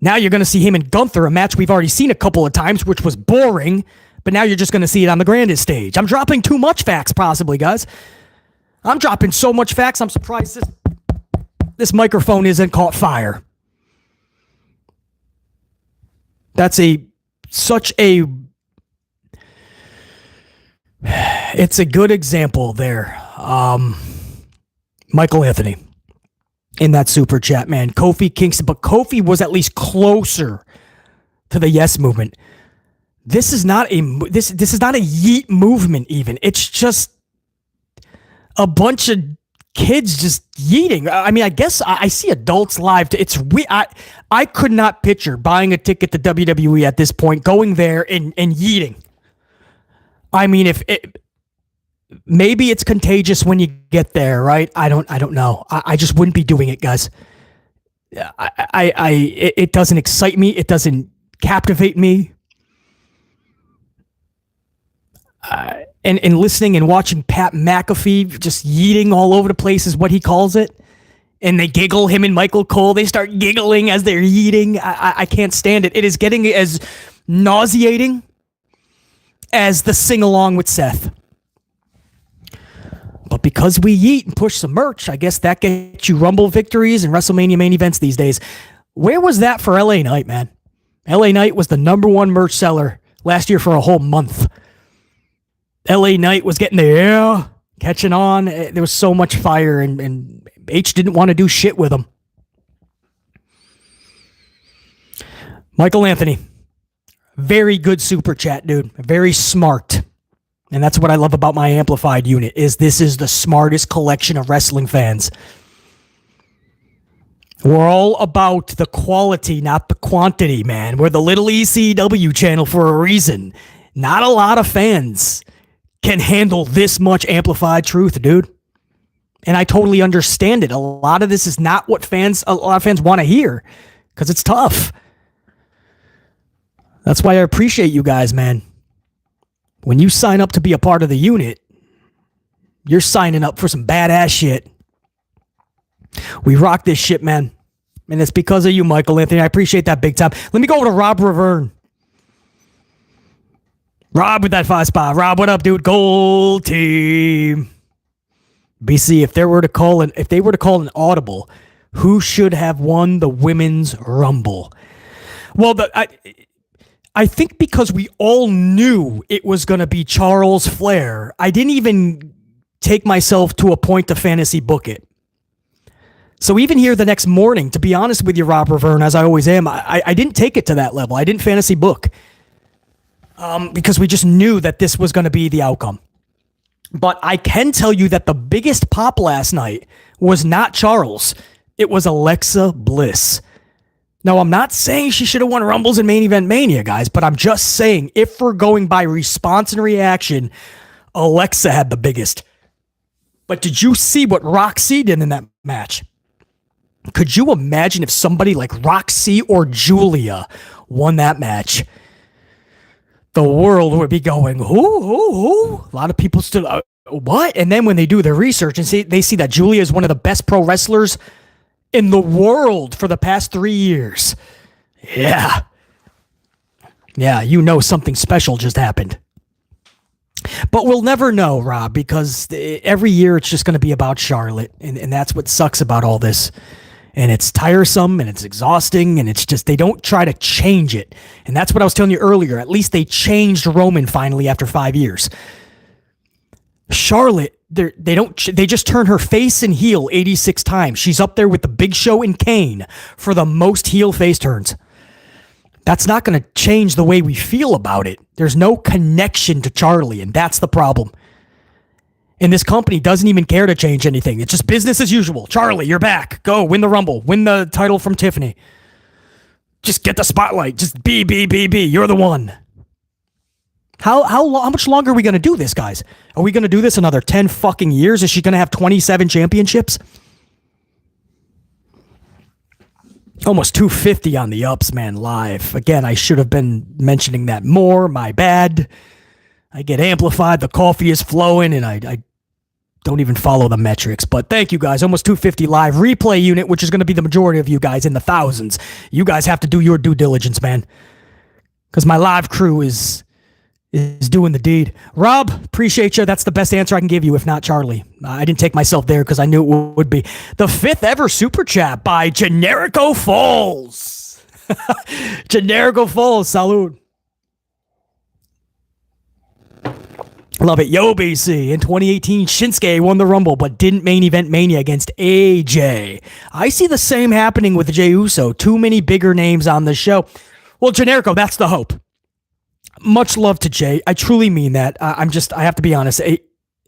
A: Now you're going to see him and Gunther, a match we've already seen a couple of times, which was boring, but now you're just going to see it on the grandest stage. I'm dropping too much facts, possibly, guys. I'm dropping so much facts, I'm surprised this microphone isn't caught fire. It's a good example there. Michael Anthony in that super chat, man. Kofi Kingston, but Kofi was at least closer to the Yes movement. This is not a yeet movement even. It's just a bunch of kids just yeeting. I mean, I guess I see adults live. It's weird. I could not picture buying a ticket to WWE at this point, going there and yeeting. I mean, maybe it's contagious when you get there, right? I don't know. I just wouldn't be doing it, guys. It doesn't excite me. It doesn't captivate me. And listening and watching Pat McAfee just yeeting all over the place is what he calls it. And they giggle, him and Michael Cole, they start giggling as they're yeeting. I can't stand it. It is getting as nauseating as the sing-along with Seth. But because we yeet and push some merch, I guess that gets you Rumble victories and WrestleMania main events these days. Where was that for LA Knight, man? LA Knight was the #1 merch seller last year for a whole month. LA Knight was getting the air, catching on. There was so much fire, and H didn't want to do shit with him. Michael Anthony, very good super chat, dude. Very smart. And that's what I love about my Amplified unit, is this is the smartest collection of wrestling fans. We're all about the quality, not the quantity, man. We're the little ECW channel for a reason. Not a lot of fans can handle this much amplified truth, dude. And I totally understand it. A lot of this is not what a lot of fans want to hear, because it's tough. That's why I appreciate you guys, man. When you sign up to be a part of the unit, you're signing up for some badass shit. We rock this shit, man. And it's because of you, Michael Anthony. I appreciate that big time. Let me go over to Rob Reverne. Rob with that 5 spot. Rob, what up, dude? Gold team. BC, if they were to call an audible, who should have won the Women's Rumble? Well, I think because we all knew it was going to be Charles Flair, I didn't even take myself to a point to fantasy book it. So even here the next morning, to be honest with you, Rob Reverne, as I always am, I didn't take it to that level. I didn't fantasy book. Because we just knew that this was going to be the outcome. But I can tell you that the biggest pop last night was not Charles. It was Alexa Bliss. Now, I'm not saying she should have won Rumbles and Main Event Mania, guys, but I'm just saying, if we're going by response and reaction, Alexa had the biggest. But did you see what Roxy did in that match? Could you imagine if somebody like Roxy or Julia won that match? The world would be going, who? A lot of people still, what? And then when they do their research and they see that Julia is one of the best pro wrestlers in the world for the past 3 years. Yeah, you know something special just happened. But we'll never know, Rob, because every year it's just going to be about Charlotte. And that's what sucks about all this. And it's tiresome and it's exhausting and it's just, they don't try to change it. And that's what I was telling you earlier. At least they changed Roman finally after 5 years. Charlotte, they just turn her face and heel 86 times. She's up there with the Big Show and Kane for the most heel face turns. That's not going to change the way we feel about it. There's no connection to Charlie, and that's the problem. And this company doesn't even care to change anything. It's just business as usual. Charlie, you're back. Go, win the Rumble. Win the title from Tiffany. Just get the spotlight. Just be. You're the one. How much longer are we going to do this, guys? Are we going to do this another 10 fucking years? Is she going to have 27 championships? Almost 250 on the ups, man, live. Again, I should have been mentioning that more. My bad. I get amplified. The coffee is flowing, and I don't even follow the metrics. But thank you, guys. Almost 250 live replay unit, which is going to be the majority of you guys in the thousands. You guys have to do your due diligence, man. Because my live crew is doing the deed. Rob, appreciate you. That's the best answer I can give you, if not Charlie. I didn't take myself there because I knew it would be. The 5th ever super chat by Generico Falls. Generico Falls, salud. Love it. Yo, BC. In 2018, Shinsuke won the Rumble, but didn't main event Mania against AJ. I see the same happening with Jey Uso. Too many bigger names on the show. Well, Generico, that's the hope. Much love to Jay. I truly mean that. I have to be honest.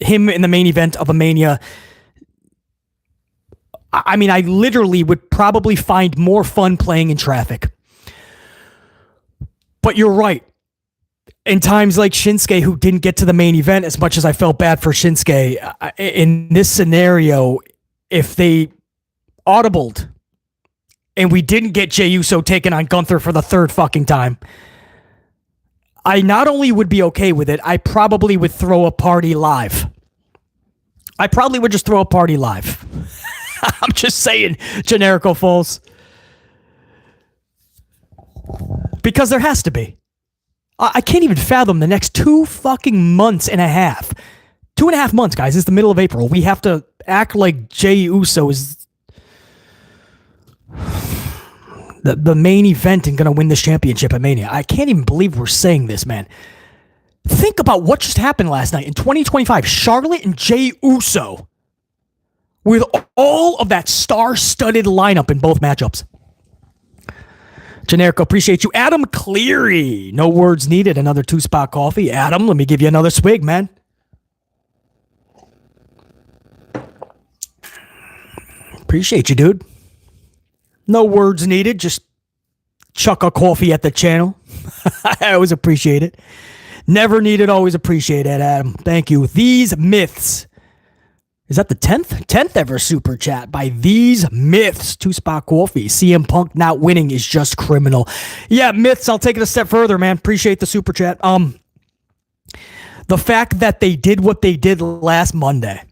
A: Him in the main event of a Mania, I mean, I literally would probably find more fun playing in traffic. But you're right. In times like Shinsuke, who didn't get to the main event, as much as I felt bad for Shinsuke, in this scenario, if they audibled and we didn't get Jey Uso taken on Gunther for the third fucking time, I not only would be okay with it, I probably would throw a party live. I probably would just throw a party live. I'm just saying, Generico Foles. Because there has to be. I can't even fathom the next 2 fucking months and a half. 2.5 months, guys. It's the middle of April. We have to act like Jey Uso is the main event and going to win this championship at Mania. I can't even believe we're saying this, man. Think about what just happened last night in 2025. Charlotte and Jey Uso with all of that star-studded lineup in both matchups. Generico, appreciate you. Adam Cleary, no words needed. Another 2-spot coffee. Adam, let me give you another swig, man. Appreciate you, dude. No words needed. Just chuck a coffee at the channel. I always appreciate it. Never needed, always appreciate it, Adam. Thank you. These Myths. Is that the 10th? 10th ever super chat by These Myths. 2-spot coffee. CM Punk not winning is just criminal. Yeah, Myths, I'll take it a step further, man. Appreciate the super chat. The fact that they did what they did last Monday,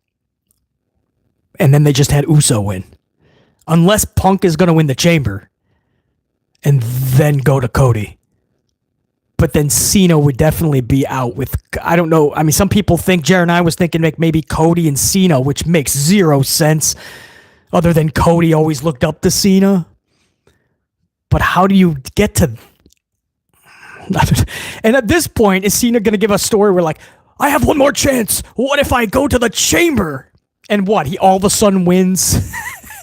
A: and then they just had Uso win. Unless Punk is going to win the Chamber, and then go to Cody. But then Cena would definitely be out with, I don't know. I mean, some people think, Jared and I was thinking like maybe Cody and Cena, which makes zero sense other than Cody always looked up to Cena. But how do you get to... And at this point, is Cena going to give a story where like, I have one more chance. What if I go to the Chamber? And what? He all of a sudden wins?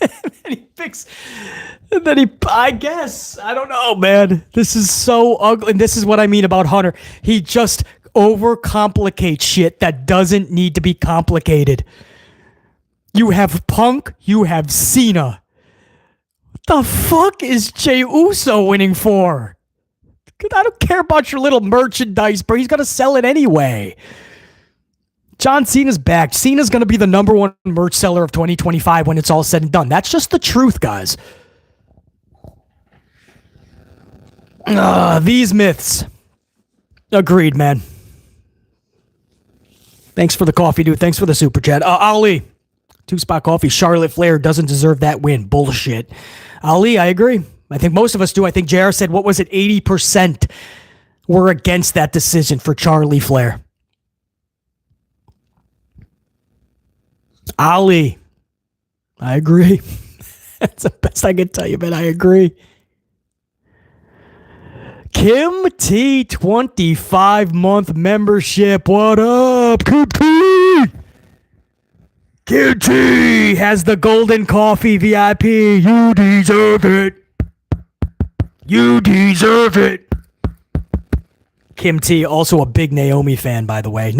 A: And he picks... And then I guess, I don't know, man. This is so ugly. And this is what I mean about Hunter. He just overcomplicates shit that doesn't need to be complicated. You have Punk, you have Cena. What the fuck is Jey Uso winning for? I don't care about your little merchandise, bro. He's going to sell it anyway. John Cena's back. Cena's going to be the #1 merch seller of 2025 when it's all said and done. That's just the truth, guys. These Myths. Agreed, man. Thanks for the coffee, dude. Thanks for the super chat. Ali. 2-spot coffee. Charlotte Flair doesn't deserve that win. Bullshit. Ali, I agree. I think most of us do. I think JR said, what was it? 80% were against that decision for Charlie Flair. Ali. I agree. That's the best I can tell you, man. I agree. Kim T, 25-month membership. What up, Kim T? Kim T has the golden coffee VIP. You deserve it. You deserve it. Kim T, also a big Naomi fan, by the way.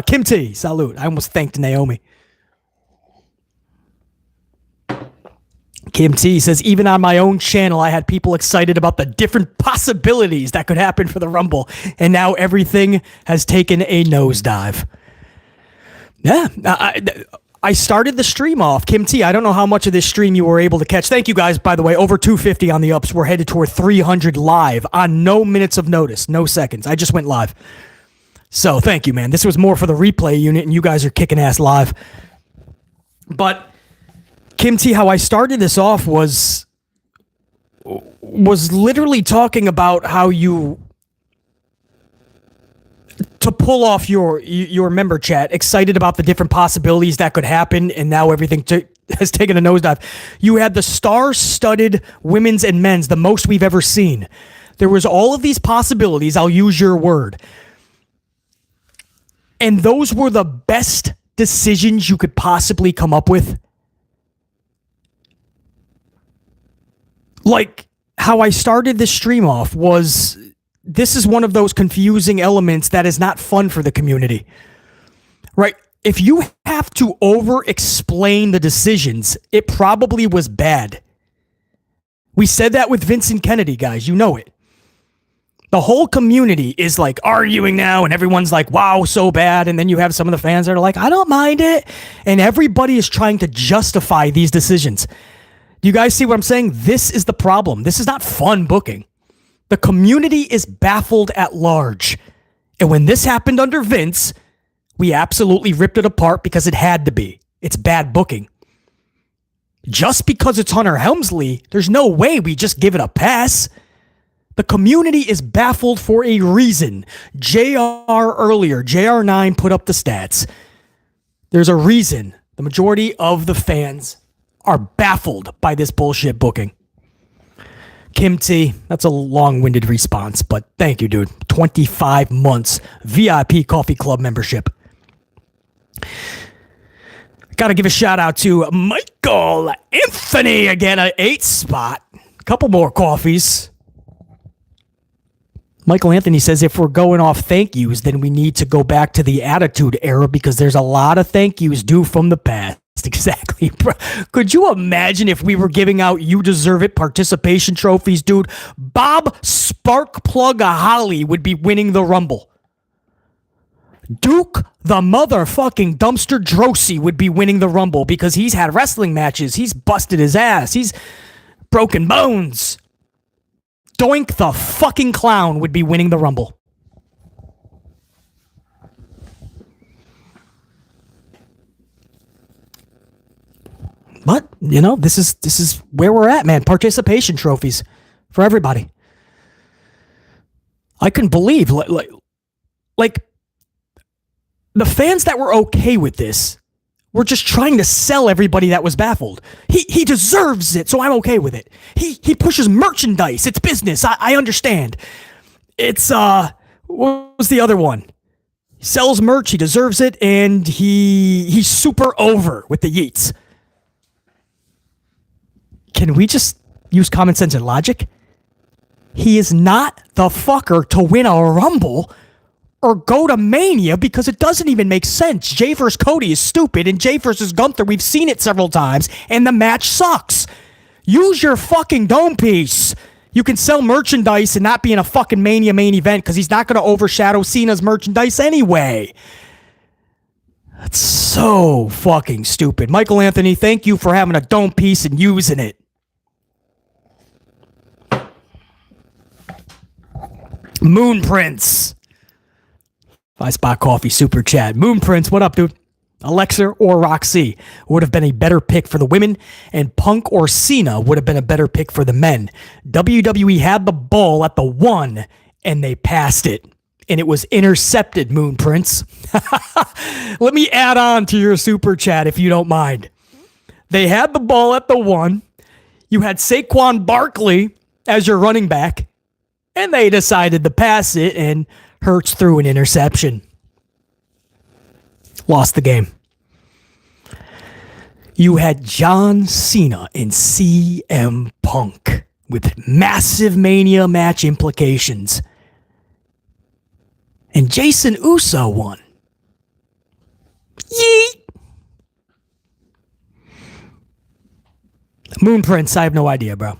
A: Kim T, salute. I almost thanked Naomi. Kim T says, even on my own channel, I had people excited about the different possibilities that could happen for the Rumble. And now everything has taken a nosedive. Yeah, I started the stream off. Kim T, I don't know how much of this stream you were able to catch. Thank you guys, by the way. Over 250 on the ups. We're headed toward 300 live on no minutes of notice, no seconds. I just went live. So thank you, man. This was more for the replay unit, and you guys are kicking ass live. But... Kim T, how I started this off was literally talking about how you, to pull off your member chat, excited about the different possibilities that could happen, and now everything has taken a nosedive. You had the star-studded women's and men's, the most we've ever seen. There was all of these possibilities, I'll use your word. And those were the best decisions you could possibly come up with. Like, how I started this stream off was, this is one of those confusing elements that is not fun for the community, right? if you have to over-explain the decisions, it probably was bad. We said that with Vincent Kennedy, guys. You know it. The whole community is like arguing now, and everyone's like, wow, so bad. And then you have some of the fans that are like, I don't mind it. And everybody is trying to justify these decisions. Do you guys see what I'm saying? This is the problem. This is not fun booking. The community is baffled at large. And when this happened under Vince, we absolutely ripped it apart because it had to be. It's bad booking. Just because it's Hunter Helmsley, there's no way we just give it a pass. The community is baffled for a reason. JR earlier, JR9 put up the stats. There's a reason the majority of the fans are baffled by this bullshit booking. Kim T, that's a long-winded response, but thank you, dude. 25 months VIP Coffee Club membership. Got to give a shout out to Michael Anthony again, an 8 spot. A couple more coffees. Michael Anthony says if we're going off thank yous, then we need to go back to the Attitude Era because there's a lot of thank yous due from the past. Exactly, bro. Could you imagine if we were giving out You Deserve It participation trophies, dude? Bob Sparkplug Holly would be winning the Rumble. Duke the motherfucking Dumpster Drosy would be winning the Rumble because he's had wrestling matches. He's busted his ass. He's broken bones. Doink the fucking Clown would be winning the Rumble. But, you know, this is where we're at, man. Participation trophies for everybody. I couldn't believe, like the fans that were okay with this were just trying to sell everybody that was baffled. He deserves it, so I'm okay with it. He pushes merchandise. It's business. I understand. It's, what was the other one? He sells merch. He deserves it, and he's super over with the yeets. Can we just use common sense and logic? He is not the fucker to win a Rumble or go to Mania because it doesn't even make sense. Jey vs. Cody is stupid, and Jey vs. Gunther, we've seen it several times, and the match sucks. Use your fucking dome piece. You can sell merchandise and not be in a fucking Mania main event because he's not going to overshadow Cena's merchandise anyway. That's so fucking stupid. Michael Anthony, thank you for having a dome piece and using it. Moon Prince. 5 spot coffee super chat. Moon Prince, what up, dude? Alexa or Roxy would have been a better pick for the women, and Punk or Cena would have been a better pick for the men. WWE had the ball at the 1, and they passed it. And it was intercepted, Moon Prince. Let me add on to your super chat, if you don't mind. They had the ball at the 1. You had Saquon Barkley as your running back, and they decided to pass it, and Hurts threw an interception. Lost the game. You had John Cena and CM Punk with massive Mania match implications. And Jason Uso won. Yeet! Moon Prince, I have no idea, bro.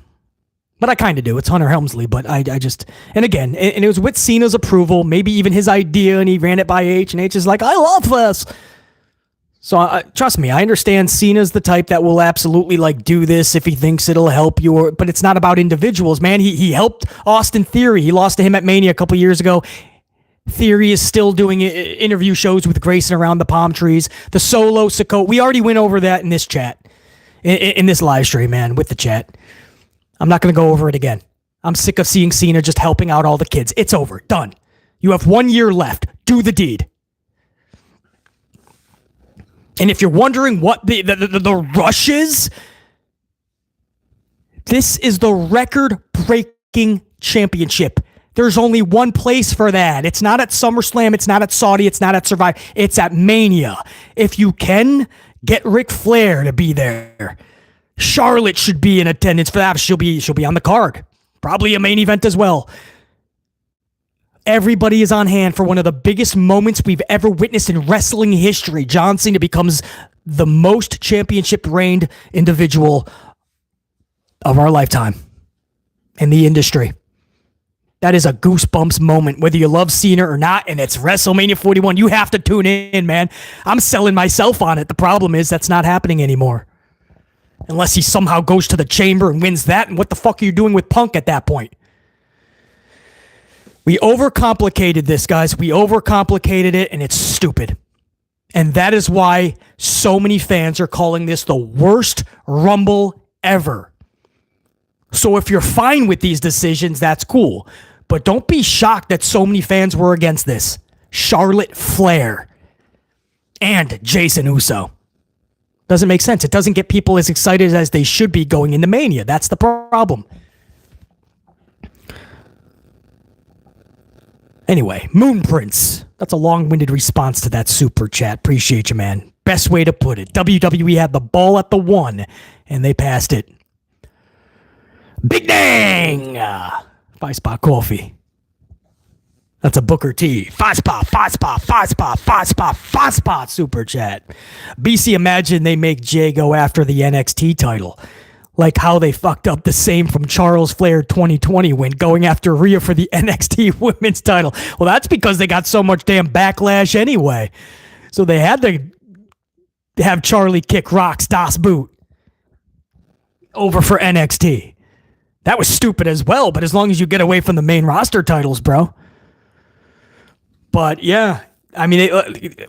A: But I kind of do. It's Hunter Helmsley, but I just... And again, and it was with Cena's approval, maybe even his idea, and he ran it by H, and H is like, I love this! So trust me, I understand Cena's the type that will absolutely like do this if he thinks it'll help you, but it's not about individuals, man. He helped Austin Theory. He lost to him at Mania a couple years ago. Theory is still doing interview shows with Grayson around the palm trees. The solo Sakota, we already went over that in this chat, in this live stream, man, with the chat. I'm not going to go over it again. I'm sick of seeing Cena just helping out all the kids. It's over. Done. You have 1 year left. Do the deed. And if you're wondering what the rush is, this is the record-breaking championship. There's only one place for that. It's not at SummerSlam. It's not at Saudi. It's not at Survivor. It's at Mania. If you can, get Ric Flair to be there. Charlotte should be in attendance for that. She'll be on the card. Probably a main event as well. Everybody is on hand for one of the biggest moments we've ever witnessed in wrestling history. John Cena becomes the most championship-reigned individual of our lifetime in the industry. That is a goosebumps moment, whether you love Cena or not, and it's WrestleMania 41. You have to tune in, man. I'm selling myself on it. The problem is that's not happening anymore. Unless he somehow goes to the chamber and wins that, and what the fuck are you doing with Punk at that point? We overcomplicated this, guys. We overcomplicated it, and it's stupid. And that is why so many fans are calling this the worst Rumble ever. So if you're fine with these decisions, that's cool. But don't be shocked that so many fans were against this. Charlotte Flair and Jason Uso. Doesn't make sense. It doesn't get people as excited as they should be going into Mania. That's the problem. Anyway, Moon Prince. That's a long-winded response to that super chat. Appreciate you, man. Best way to put it. WWE had the ball at the 1, and they passed it. Big dang! 5-spot coffee. That's a Booker T. 5-spot, 5-spot, 5-spot, 5-spot, 5-spot super chat. BC, imagine they make Jey go after the NXT title. Like how they fucked up the same from Charles Flair 2020 when going after Rhea for the NXT women's title. Well, that's because they got so much damn backlash anyway. So they had to have Charlie kick Rock's Das Boot over for NXT. That was stupid as well, but as long as you get away from the main roster titles, bro. But yeah, I mean,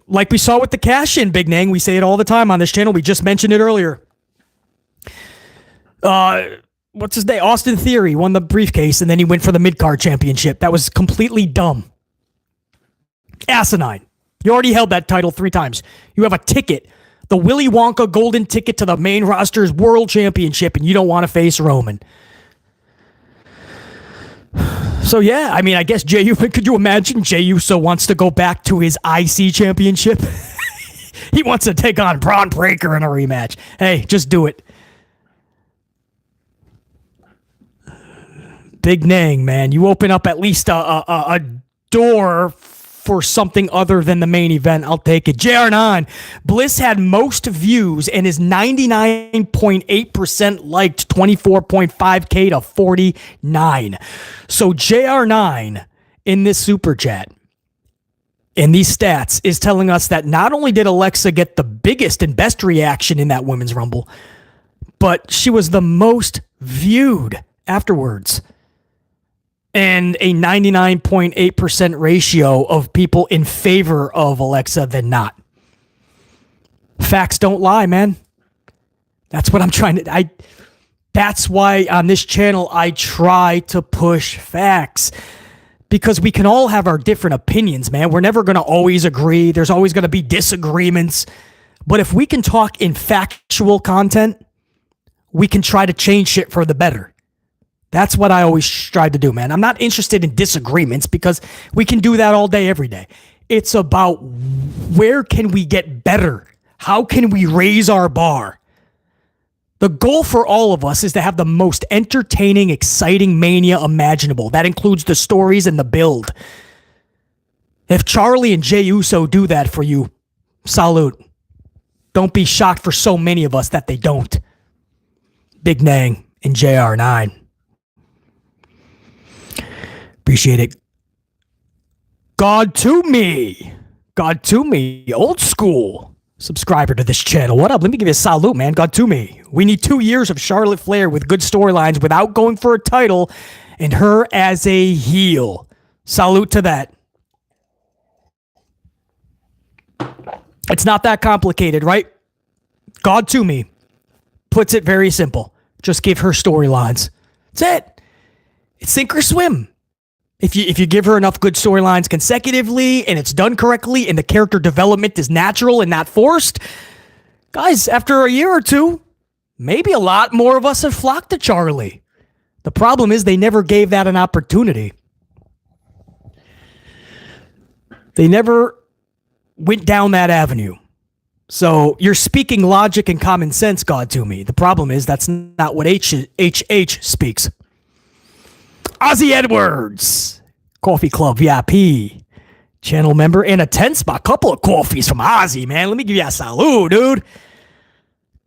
A: like we saw with the cash-in, Big Nang, we say it all the time on this channel. We just mentioned it earlier. What's his name? Austin Theory won the briefcase, and then he went for the mid-card championship. That was completely dumb. Asinine. You already held that title 3 times. You have a ticket, the Willy Wonka golden ticket to the main roster's world championship, and you don't want to face Roman. So yeah, I mean, I guess could you imagine Jey Uso wants to go back to his IC championship? He wants to take on Braun Breaker in a rematch. Hey, just do it. Big Nang, man. You open up at least a door for something other than the main event. I'll take it. JR9. Bliss had most views and is 99.8% liked, 24.5K to 49. So JR9 in this super chat, in these stats, is telling us that not only did Alexa get the biggest and best reaction in that Women's Rumble, but she was the most viewed afterwards. And a 99.8% ratio of people in favor of Alexa than not. Facts don't lie, man. That's what I'm trying to... That's why on this channel I try to push facts. Because we can all have our different opinions, man. We're never going to always agree. There's always going to be disagreements. But if we can talk in factual content, we can try to change shit for the better. That's what I always strive to do, man. I'm not interested in disagreements because we can do that all day, every day. It's about where can we get better? How can we raise our bar? The goal for all of us is to have the most entertaining, exciting Mania imaginable. That includes the stories and the build. If Charlie and Jey Uso do that for you, salute. Don't be shocked for so many of us that they don't. Big Nang and JR9. Appreciate it. God to me, old school subscriber to this channel. What up? Let me give you a salute, man. God to me. We need 2 years of Charlotte Flair with good storylines without going for a title and her as a heel. Salute to that. It's not that complicated, right? God to me puts it very simple. Just give her storylines. That's it. It's sink or swim. If you give her enough good storylines consecutively and it's done correctly and the character development is natural and not forced, guys, after a year or two, maybe a lot more of us have flocked to Charlie. The problem is they never gave that an opportunity. They never went down that avenue. So you're speaking logic and common sense, God to me. The problem is that's not what HH speaks. Ozzy Edwards. Coffee Club VIP channel member, and a 10 spot. Couple of coffees from Ozzy, man. Let me give you a salute, dude.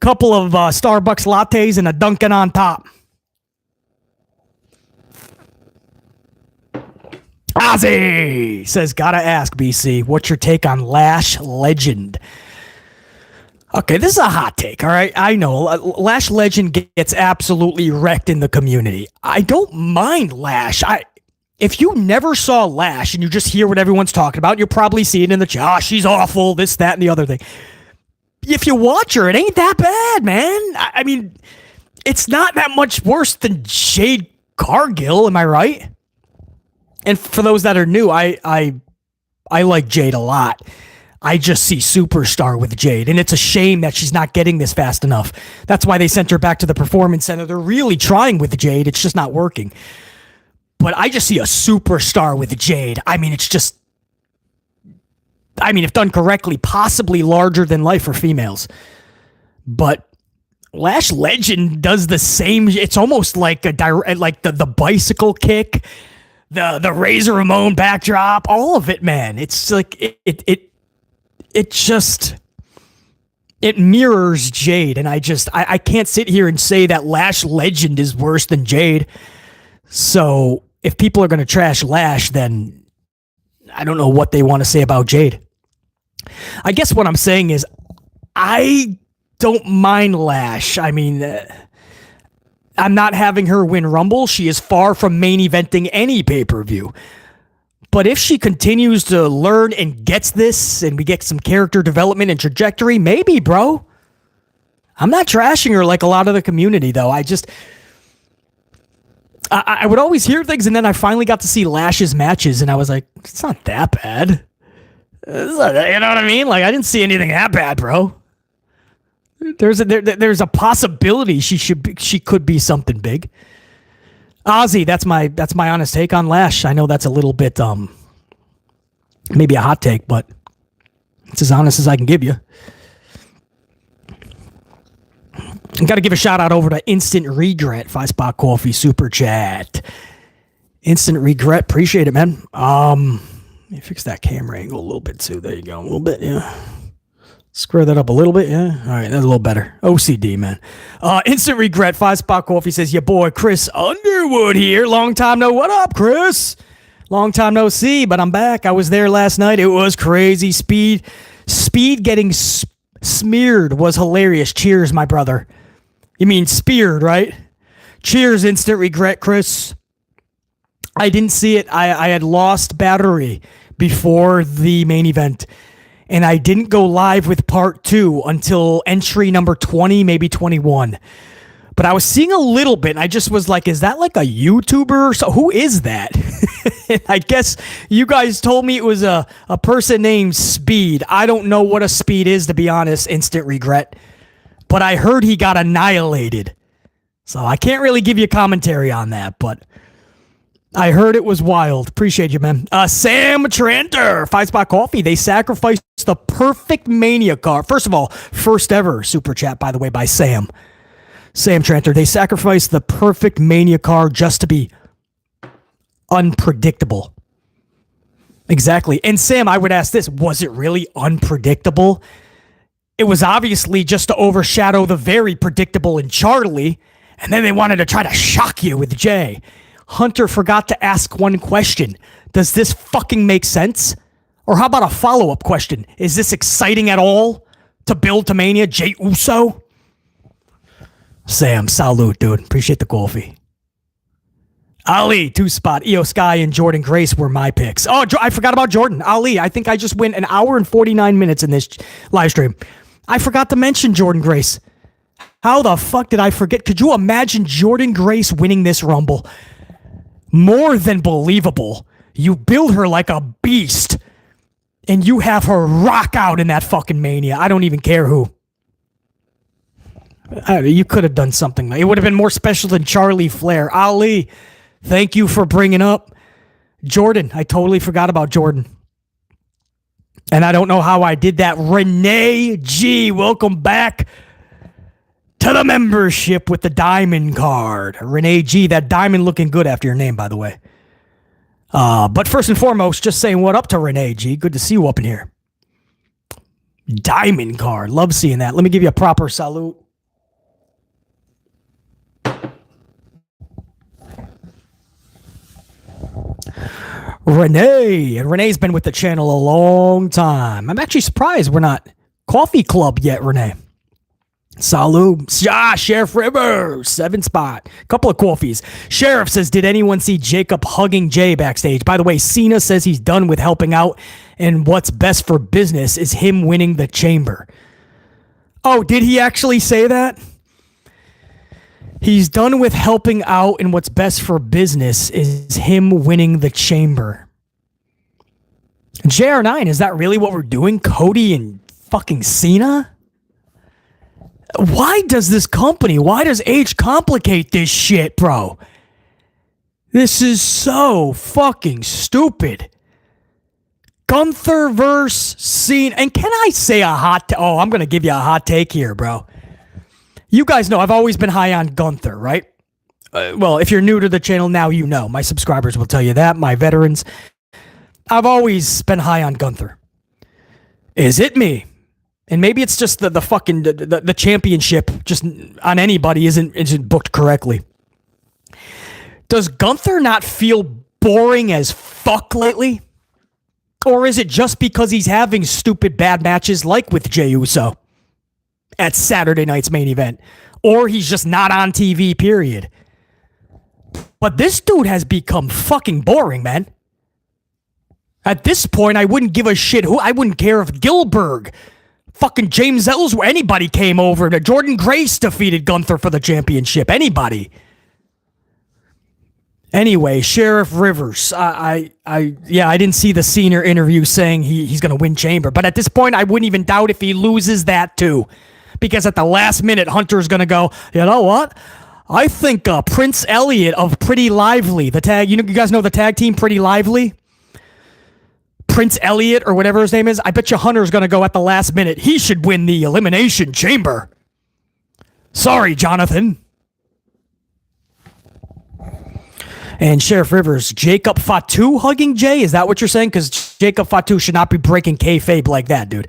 A: Couple of Starbucks lattes and a Dunkin' on top. Ozzy says, gotta ask, BC, what's your take on Lash Legend? Okay, this is a hot take, all right? I know. Lash Legend gets absolutely wrecked in the community. I don't mind Lash. If you never saw Lash and you just hear what everyone's talking about, you'll probably see it in the chat. Oh, she's awful, this, that, and the other thing. If you watch her, it ain't that bad, man. I mean, it's not that much worse than Jade Cargill, am I right? And for those that are new, I like Jade a lot. I just see superstar with Jade, and it's a shame that she's not getting this fast enough. That's why they sent her back to the Performance Center. They're really trying with Jade. It's just not working. But I just see a superstar with Jade. I mean, it's just... I mean, if done correctly, possibly larger than life for females. But Lash Legend does the same. It's almost like the bicycle kick, the Razor Ramon backdrop, all of it, man. It's like it just mirrors Jade, and I can't sit here and say that Lash Legend is worse than Jade. So if people are going to trash Lash, then I don't know what they want to say about Jade. I guess what I'm saying is I don't mind Lash. I mean, I'm not having her win Rumble. She is far from main eventing any pay-per-view. But if she continues to learn and gets this, and we get some character development and trajectory, maybe, bro. I'm not trashing her like a lot of the community, though. I would always hear things, and then I finally got to see Lash's matches, and I was like, it's not that bad. You know what I mean? Like, I didn't see anything that bad, bro. There's a possibility she could be something big. Ozzy, that's my honest take on Lash. I know that's a little bit maybe a hot take, but it's as honest as I can give you. I got to give a shout out over to Instant Regret, 5-spot coffee super chat. Instant Regret, appreciate it, man. Let me fix that camera angle a little bit too. There you go, a little bit, yeah. Square that up a little bit, yeah. All right, that's a little better. OCD, man. Instant Regret, 5-spot coffee says, your boy Chris Underwood here. Long time no. What up, Chris? Long time no see, but I'm back. I was there last night. It was crazy. Speed getting smeared was hilarious. Cheers, my brother. You mean speared, right? Cheers, Instant Regret, Chris. I didn't see it. I had lost battery before the main event, and I didn't go live with part 2 until entry number 20, maybe 21. But I was seeing a little bit, and I just was like, is that like a YouTuber or so? Who is that? I guess you guys told me it was a person named Speed. I don't know what a Speed is, to be honest, Instant Regret. But I heard he got annihilated. So I can't really give you commentary on that, but I heard it was wild. Appreciate you, man. Sam Tranter, 5-spot coffee. They sacrificed the perfect Mania card. First of all, first ever super chat, by the way, by Sam. Sam Tranter. They sacrificed the perfect Mania card just to be unpredictable. Exactly. And Sam, I would ask this, was it really unpredictable? It was obviously just to overshadow the very predictable in Charlie, and then they wanted to try to shock you with Jay. Hunter forgot to ask one question. Does this fucking make sense? Or how about a follow-up question? Is this exciting at all to build to Mania? Jey Uso? Sam, salute, dude. Appreciate the coffee. Ali, 2-spot. Io Sky and Jordan Grace were my picks. Oh, I forgot about Jordan. Ali, I think I just went an hour and 49 minutes in this live stream. I forgot to mention Jordan Grace. How the fuck did I forget? Could you imagine Jordan Grace winning this Rumble? More than believable. You build her like a beast, and you have her rock out in that fucking Mania. I don't even care who. You could have done something. It would have been more special than Charlie Flair. Ali, thank you for bringing up Jordan. I totally forgot about Jordan. And I don't know how I did that. Renee G, welcome back to the membership with the diamond card. Renee G, that diamond looking good after your name, by the way. But first and foremost, just saying what up to Renee, G. Good to see you up in here. Diamond card. Love seeing that. Let me give you a proper salute. Renee. And Renee's been with the channel a long time. I'm actually surprised we're not coffee club yet, Renee. Salute. Sheriff Rivers. 7 spot. Couple of coffees. Sheriff says, did anyone see Jacob hugging Jey backstage? By the way, Cena says he's done with helping out and what's best for business is him winning the chamber. Oh, did he actually say that? He's done with helping out and what's best for business is him winning the chamber. JR9, is that really what we're doing? Cody and fucking Cena? Why does this company, why does H complicate this shit, bro? This is so fucking stupid. Gunther versus Cena. And can I say a hot oh, I'm going to give you a hot take here, bro. You guys know I've always been high on Gunther, right? Well, if you're new to the channel now, you know. My subscribers will tell you that. My veterans. I've always been high on Gunther. Is it me? And maybe it's just the fucking the championship just on anybody isn't booked correctly. Does Gunther not feel boring as fuck lately? Or is it just because he's having stupid bad matches like with Jey Uso at Saturday night's main event? Or he's just not on TV, period. But this dude has become fucking boring, man. At this point, I wouldn't give a shit who. I wouldn't care if Gilbert, fucking James Ellsworth, anybody came over. Jordan Grace defeated Gunther for the championship. Anybody. Anyway, Sheriff Rivers. I didn't see the Cena interview saying he's going to win Chamber. But at this point, I wouldn't even doubt if he loses that too. Because at the last minute, Hunter's going to go, you know what? I think Prince Elliott of Pretty Lively, the tag, you guys know the tag team Pretty Lively? Prince Elliott or whatever his name is, I bet you Hunter's going to go at the last minute. He should win the Elimination Chamber. Sorry, Jonathan. And Sheriff Rivers, Jacob Fatu hugging Jey? Is that what you're saying? Because Jacob Fatu should not be breaking kayfabe like that, dude.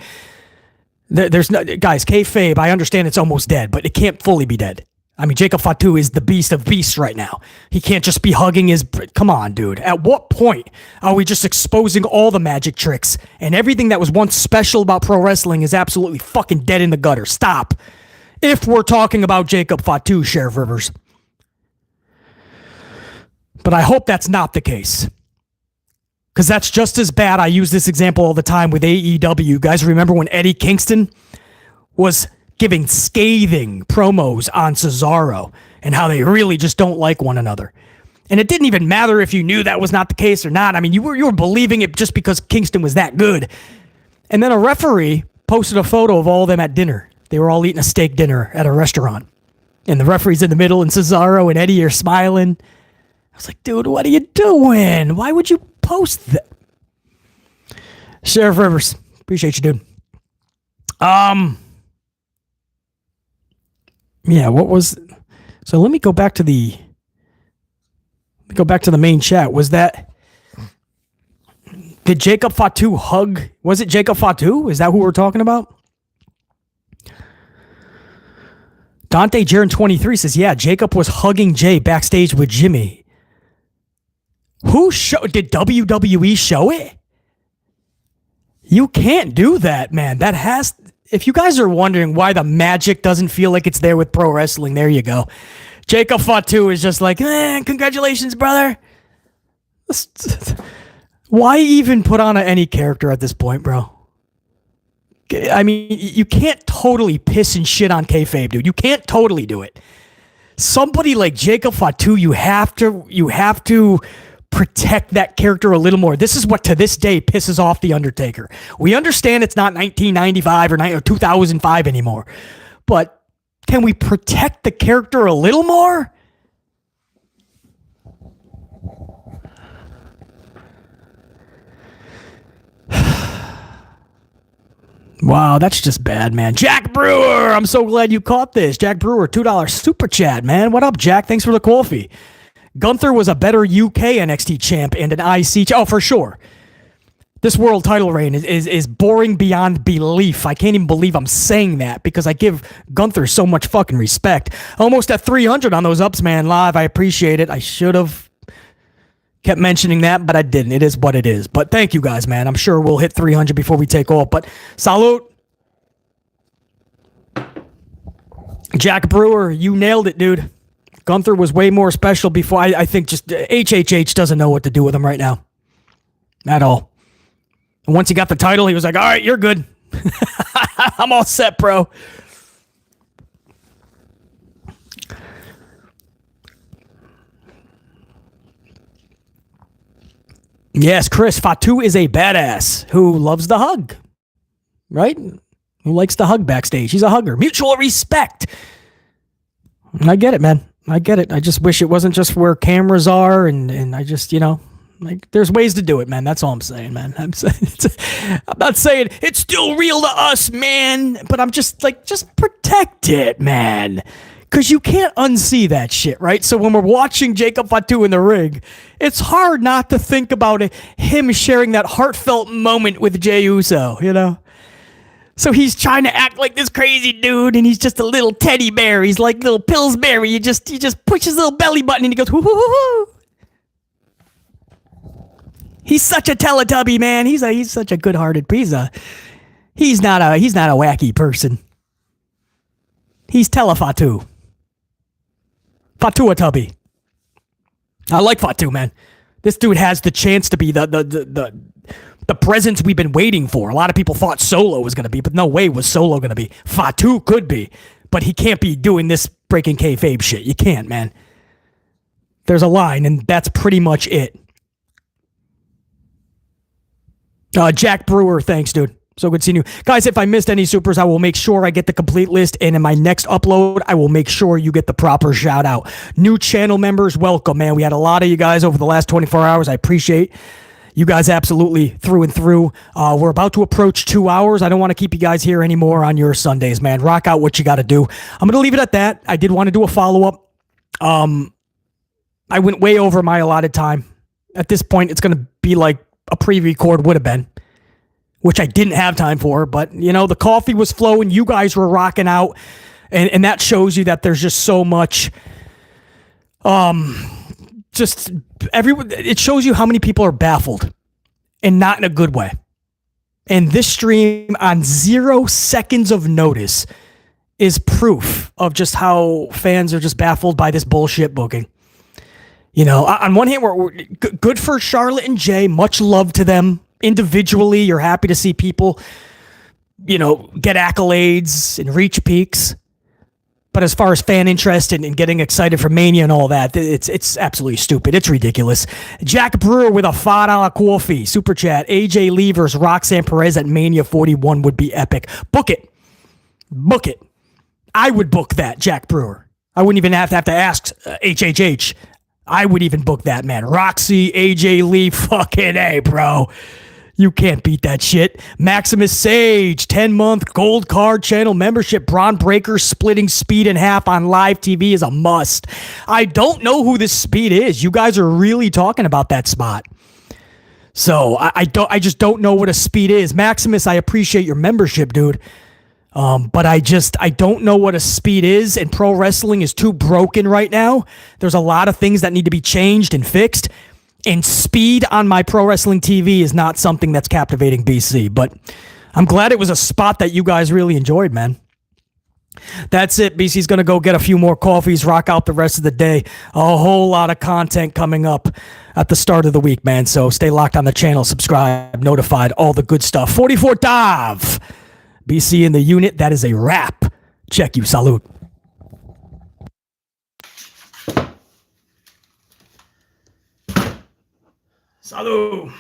A: There's no, guys, kayfabe, I understand it's almost dead, but it can't fully be dead. I mean, Jacob Fatu is the beast of beasts right now. He can't just be hugging his... Come on, dude. At what point are we just exposing all the magic tricks and everything that was once special about pro wrestling is absolutely fucking dead in the gutter? Stop. If we're talking about Jacob Fatu, Sheriff Rivers. But I hope that's not the case. Because that's just as bad. I use this example all the time with AEW. You guys remember when Eddie Kingston was giving scathing promos on Cesaro and how they really just don't like one another. And it didn't even matter if you knew that was not the case or not. I mean, you were believing it just because Kingston was that good. And then a referee posted a photo of all of them at dinner. They were all eating a steak dinner at a restaurant. And the referee's in the middle and Cesaro and Eddie are smiling. I was like, dude, what are you doing? Why would you post that? Sheriff Rivers, appreciate you, dude. Yeah, what was... So let me go back to the... main chat. Was that... Did Jacob Fatu hug... Was it Jacob Fatu? Is that who we're talking about? Dante Jaron 23 says, yeah, Jacob was hugging Jey backstage with Jimmy. Did WWE show it? You can't do that, man. That has... If you guys are wondering why the magic doesn't feel like it's there with pro wrestling, there you go. Jacob Fatu is just like, congratulations, brother. Why even put on any character at this point, bro? I mean, you can't totally piss and shit on kayfabe, dude. You can't totally do it. Somebody like Jacob Fatu, you have to protect that character a little more. This is what to this day pisses off The Undertaker. We understand it's not 1995 or 2005 anymore, but can we protect the character a little more? Wow, that's just bad, man. Jack Brewer, I'm so glad you caught this. Jack Brewer, $2 super chat, man. What up, Jack? Thanks for the coffee. Gunther was a better UK NXT champ and an IC. Oh, for sure. This world title reign is boring beyond belief. I can't even believe I'm saying that because I give Gunther so much fucking respect. Almost at 300 on those ups, man, live. I appreciate it. I should have kept mentioning that, but I didn't. It is what it is. But thank you guys, man. I'm sure we'll hit 300 before we take off. But salute. Jack Brewer, you nailed it, dude. Gunther was way more special before. I think just HHH doesn't know what to do with him right now. At all. And once he got the title, he was like, all right, you're good. I'm all set, bro. Yes, Chris, Fatu is a badass who loves the hug. Right? Who likes to hug backstage. He's a hugger. Mutual respect. I get it, man. I get it. I just wish it wasn't just where cameras are and I just, like there's ways to do it, man. That's all I'm saying, man. I'm not saying it's still real to us, man, but I'm just like, just protect it, man. Because you can't unsee that shit, right? So when we're watching Jacob Fatu in the ring, it's hard not to think about him sharing that heartfelt moment with Jey Uso, So he's trying to act like this crazy dude, and he's just a little teddy bear. He's like little Pillsbury. He just push his little belly button, and he goes, hoo, hoo, hoo, hoo. He's such a Teletubby, man. He's such a good-hearted pizza. He's not a wacky person. He's Telefatu. Fatu-a-tubby. I like Fatu, man. This dude has the chance to be the presence we've been waiting for. A lot of people thought Solo was going to be, but no way was Solo going to be. Fatu could be, but he can't be doing this breaking kayfabe shit. You can't, man. There's a line, and that's pretty much it. Jack Brewer, thanks, dude. So good seeing you. Guys, if I missed any supers, I will make sure I get the complete list, and in my next upload, I will make sure you get the proper shout out. New channel members, welcome, man. We had a lot of you guys over the last 24 hours. I appreciate you guys absolutely through and through. We're about to approach 2 hours. I don't want to keep you guys here anymore on your Sundays, man. Rock out what you got to do. I'm going to leave it at that. I did want to do a follow-up. I went way over my allotted time. At this point, it's going to be like a pre-record would have been, which I didn't have time for, but the coffee was flowing. You guys were rocking out, and that shows you that there's just so much, it shows you how many people are baffled and not in a good way. And this stream on 0 seconds of notice is proof of just how fans are just baffled by this bullshit booking. On one hand, we're good for Charlotte and Jay. Much love to them. Individually, you're happy to see people, get accolades and reach peaks. But as far as fan interest and getting excited for Mania and all that, it's absolutely stupid. It's ridiculous. Jack Brewer with a $5 coffee. Super chat. AJ Lee versus Roxanne Perez at Mania 41 would be epic. Book it. Book it. I would book that, Jack Brewer. I wouldn't even have to ask HHH. I would even book that, man. Roxy, AJ Lee, fucking A, bro. You can't beat that shit. Maximus Sage, 10-month gold card channel membership. Braun Breaker splitting Speed in half on live TV is a must. I don't know who this Speed is. You guys are really talking about that spot. So I just don't know what a Speed is. Maximus, I appreciate your membership, dude. But I don't know what a Speed is, and pro wrestling is too broken right now. There's a lot of things that need to be changed and fixed, and Speed on my pro wrestling TV is not something that's captivating BC, but I'm glad it was a spot that you guys really enjoyed, man. That's it. BC's going to go get a few more coffees, rock out the rest of the day. A whole lot of content coming up at the start of the week, man. So stay locked on the channel, subscribe, notified, all the good stuff. 44 Dive. BC in the unit, that is a wrap. Check you. Salute. Salute.